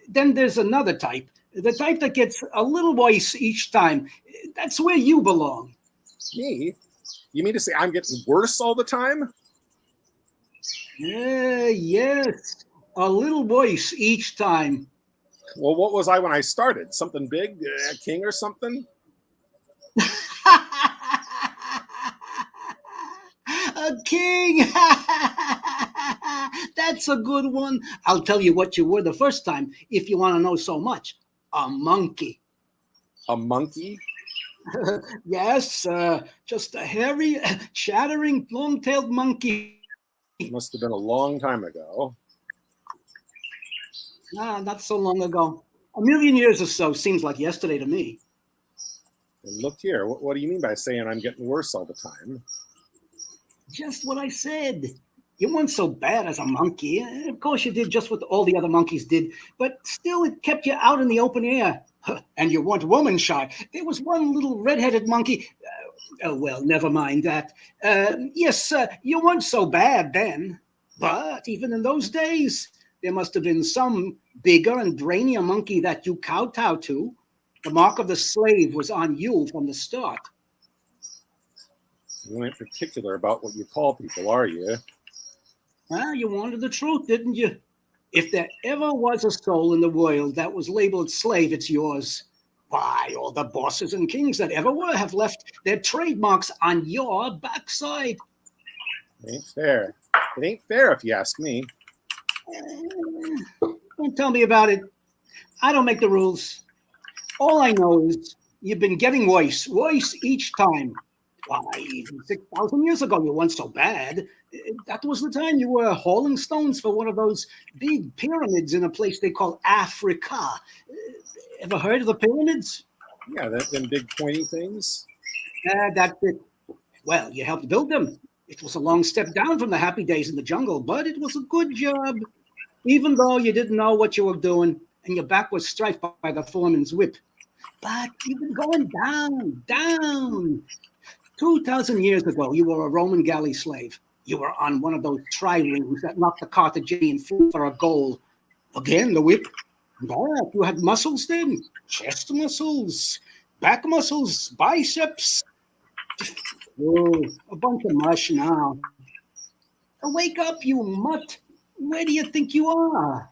Then there's another type, the type that gets a little worse each time. That's where you belong. Me? You mean to say I'm getting worse all the time? Yes, a little worse each time. Well, what was I when I started? Something big? A king or something? A king! That's a good one. I'll tell you what you were the first time, if you want to know so much. A monkey. A monkey? Yes, just a hairy, chattering, long-tailed monkey. It must have been a long time ago. Not so long ago. 1,000,000 years or so seems like yesterday to me. And look here, what do you mean by saying I'm getting worse all the time? Just what I said. You weren't so bad as a monkey. Of course, you did just what all the other monkeys did, but still it kept you out in the open air. And you weren't woman shy. There was one little red-headed monkey. Well, never mind that. Yes, you weren't so bad then. But even in those days, there must have been some bigger and brainier monkey that you kowtowed to. The mark of the slave was on you from the start. You ain't particular about what you call people, are you? Well, you wanted the truth, didn't you? If there ever was a soul in the world that was labeled slave, it's yours. Why, all the bosses and kings that ever were have left their trademarks on your backside. It ain't fair. It ain't fair if you ask me. Don't tell me about it. I don't make the rules. All I know is you've been getting worse each time. Why, even 6,000 years ago, you weren't so bad. That was the time you were hauling stones for one of those big pyramids in a place they call Africa. Ever heard of the pyramids? Yeah, them big pointy things. That's it. Well, you helped build them. It was a long step down from the happy days in the jungle, but it was a good job. Even though you didn't know what you were doing and your back was striped by the foreman's whip. But you've been going down. 2,000 years ago, you were a Roman galley slave. You were on one of those triremes that knocked the Carthaginian fleet for a goal. Again, the whip. But you had muscles then. Chest muscles, back muscles, biceps. Oh, a bunch of mush now. Wake up, you mutt. Where do you think you are?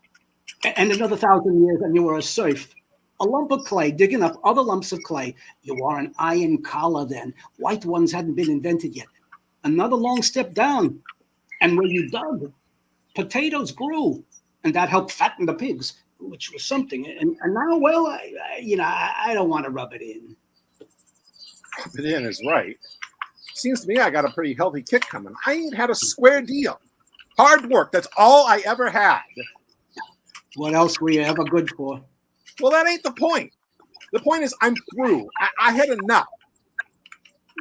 And another 1,000 years and you were a serf. A lump of clay digging up other lumps of clay. You wore an iron collar then. White ones hadn't been invented yet. Another long step down. And where you dug, potatoes grew. And that helped fatten the pigs, which was something. And now, well, I don't want to rub it in. Rub it in is right. Seems to me I got a pretty healthy kick coming. I ain't had a square deal. Hard work, that's all I ever had. What else were you ever good for? Well, that ain't the point. The point is I'm through. I had enough.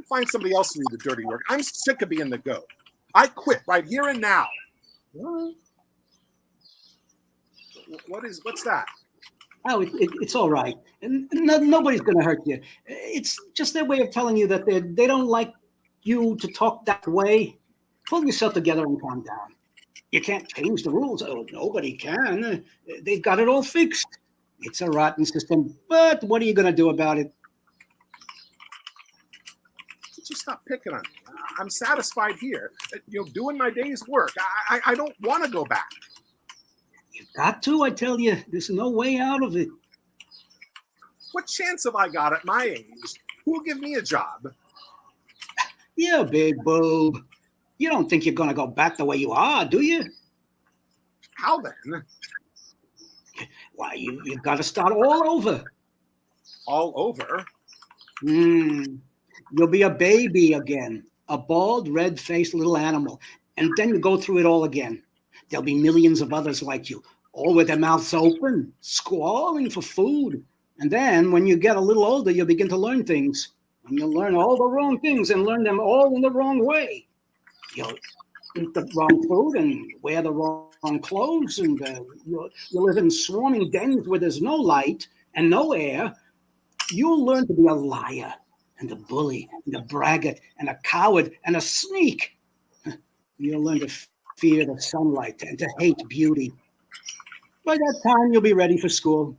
Find somebody else to do the dirty work. I'm sick of being the goat. I quit right here and now. What's that? Oh, it's all right. And nobody's going to hurt you. It's just their way of telling you that they don't like you to talk that way. Pull yourself together and calm down. You can't change the rules. Oh, nobody can. They've got it all fixed. It's a rotten system, but what are you going to do about it? you stop picking on me? I'm satisfied here, doing my day's work. I don't want to go back. You've got to, I tell you. There's no way out of it. What chance have I got at my age? Who'll give me a job? Yeah, big boob. You don't think you're going to go back the way you are, do you? How then? Why, you've got to start all over. All over? You'll be a baby again, a bald, red-faced little animal, and then you go through it all again. There'll be millions of others like you, all with their mouths open, squalling for food. And then, when you get a little older, you'll begin to learn things. And you'll learn all the wrong things and learn them all in the wrong way. You'll eat the wrong food and wear the wrong clothes, and you'll live in swarming dens where there's no light and no air. You'll learn to be a liar and a bully and a braggart and a coward and a sneak. You'll learn to fear the sunlight and to hate beauty. By that time, you'll be ready for school.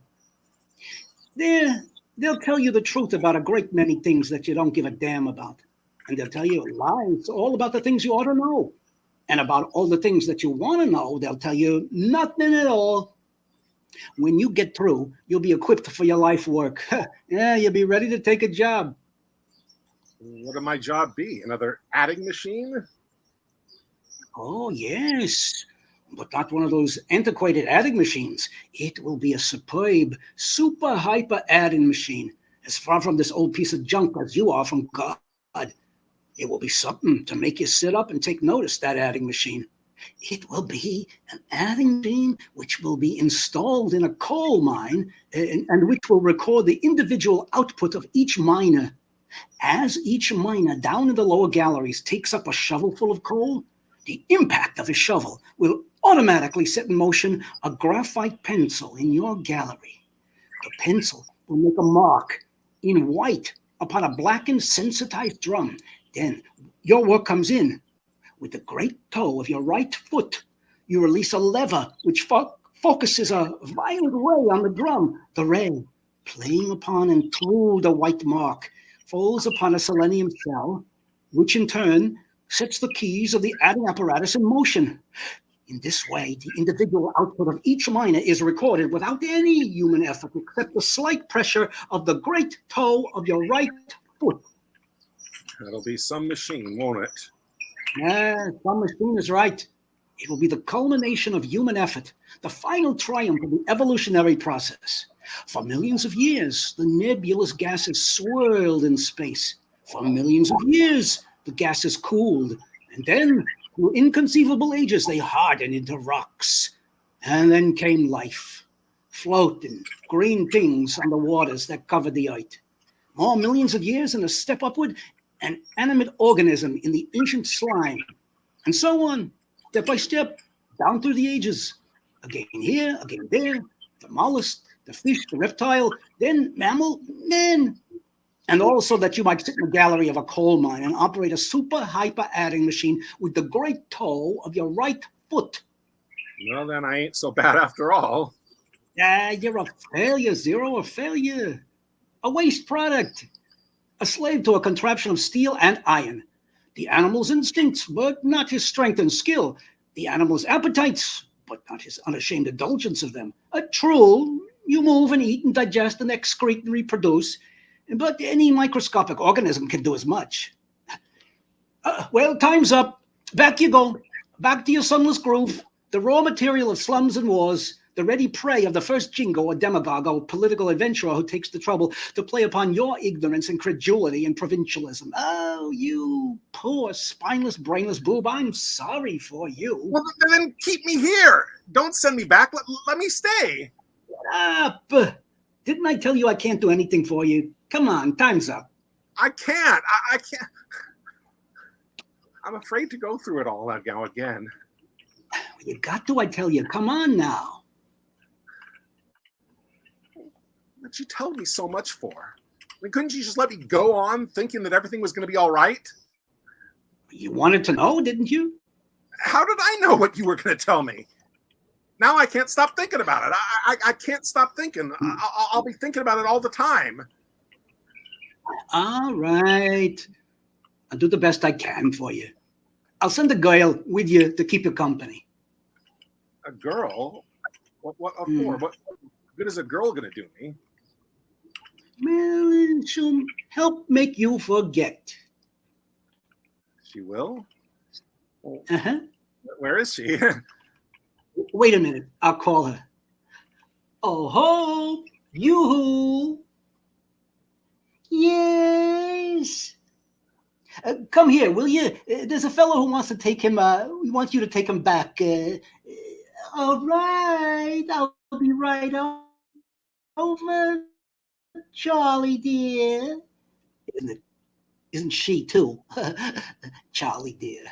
They'll tell you the truth about a great many things that you don't give a damn about. And they'll tell you lies all about the things you ought to know. And about all the things that you want to know, they'll tell you nothing at all. When you get through, you'll be equipped for your life work. Yeah, you'll be ready to take a job. What would my job be? Another adding machine? Oh, yes. But not one of those antiquated adding machines. It will be a superb, super hyper adding machine, as far from this old piece of junk as you are from God. It will be something to make you sit up and take notice, that adding machine. It will be an adding machine which will be installed in a coal mine and which will record the individual output of each miner. As each miner down in the lower galleries takes up a shovel full of coal, the impact of his shovel will automatically set in motion a graphite pencil in your gallery. The pencil will make a mark in white upon a blackened, sensitized drum. Then your work comes in. With the great toe of your right foot, you release a lever which focuses a violent ray on the drum. The ray, playing upon and through the white mark, falls upon a selenium shell, which in turn sets the keys of the adding apparatus in motion. In this way, the individual output of each miner is recorded without any human effort except the slight pressure of the great toe of your right foot. That'll be some machine, won't it? Some machine is right. It will be the culmination of human effort, the final triumph of the evolutionary process. For millions of years, the nebulous gases swirled in space. For millions of years, the gases cooled. And then, through inconceivable ages, they hardened into rocks. And then came life, floating green things on the waters that covered the earth. More millions of years and a step upward, an animate organism in the ancient slime. And so on, step by step, down through the ages. Again here, again there, the mollusk, the fish, the reptile, then mammal, man. And also that you might sit in the gallery of a coal mine and operate a super hyper adding machine with the great toe of your right foot. Well, then I ain't so bad after all. You're a failure, Zero, a failure. A waste product. A slave to a contraption of steel and iron. The animal's instincts, but not his strength and skill. The animal's appetites, but not his unashamed indulgence of them. True, you move and eat and digest and excrete and reproduce, but any microscopic organism can do as much. Well, time's up. Back you go. Back to your sunless groove. The raw material of slums and wars. The ready prey of the first jingo or demagogue or political adventurer who takes the trouble to play upon your ignorance and credulity and provincialism. Oh, you poor, spineless, brainless boob, I'm sorry for you. Well, then keep me here. Don't send me back. Let me stay. Shut up. Didn't I tell you I can't do anything for you? Come on, time's up. I can't. I can't. I'm afraid to go through it all now again. You got to, I tell you. Come on now. What you told me so much for? I mean, couldn't you just let me go on thinking that everything was going to be all right? You wanted to know, didn't you? How did I know what you were going to tell me? Now I can't stop thinking about it. I can't stop thinking. I'll be thinking about it all the time. All right. I'll do the best I can for you. I'll send a girl with you to keep you company. A girl? What for? Mm. What good is a girl gonna do me? Well, she'll help make you forget. She will? Well, Uh-huh. where is she? Wait a minute. I'll call her. Oh, ho! Yoo-hoo! Yes! Come here, will you? There's a fellow who wants to take him, we want you to take him back. All right, I'll be right over, Charlie dear. Isn't it? Isn't she too? Charlie dear.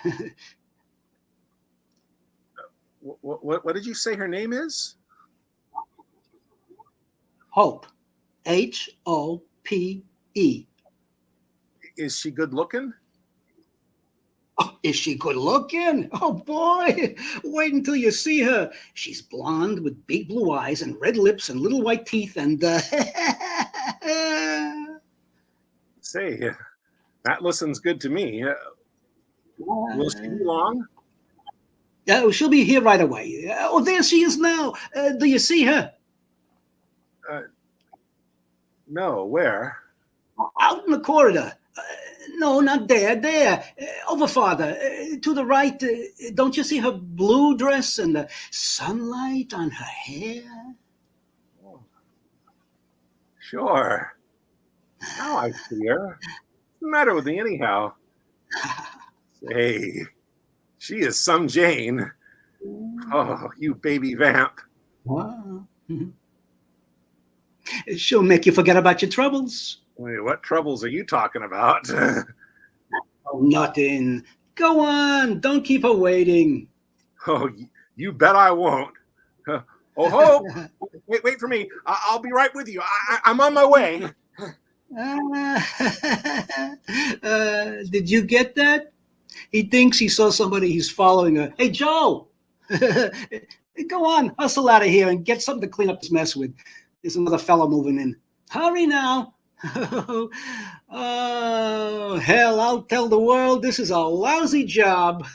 What did you say her name is? Hope. Hope. Is she good looking? Oh, is she good looking? Oh boy, wait until you see her. She's blonde with big blue eyes and red lips and little white teeth and Say, that listens good to me. Will she be long? She'll be here right away. Oh, there she is now. Do you see her? No, where? Out in the corridor. No, not there. There. Over farther. To the right. Don't you see her blue dress and the sunlight on her hair? Oh, sure. Now I see her. What's the matter with me anyhow? Say, she is some Jane. Oh, you baby vamp. Wow. She'll make you forget about your troubles. Wait, what troubles are you talking about? Oh, nothing. Go on. Don't keep her waiting. Oh, you bet I won't. Oh, ho! Wait for me. I'll be right with you. I'm on my way. Did you get that? He thinks he saw somebody he's following her. Hey, Joe! Go on, hustle out of here and get something to clean up this mess with. There's another fella moving in. Hurry now. Oh, hell, I'll tell the world this is a lousy job.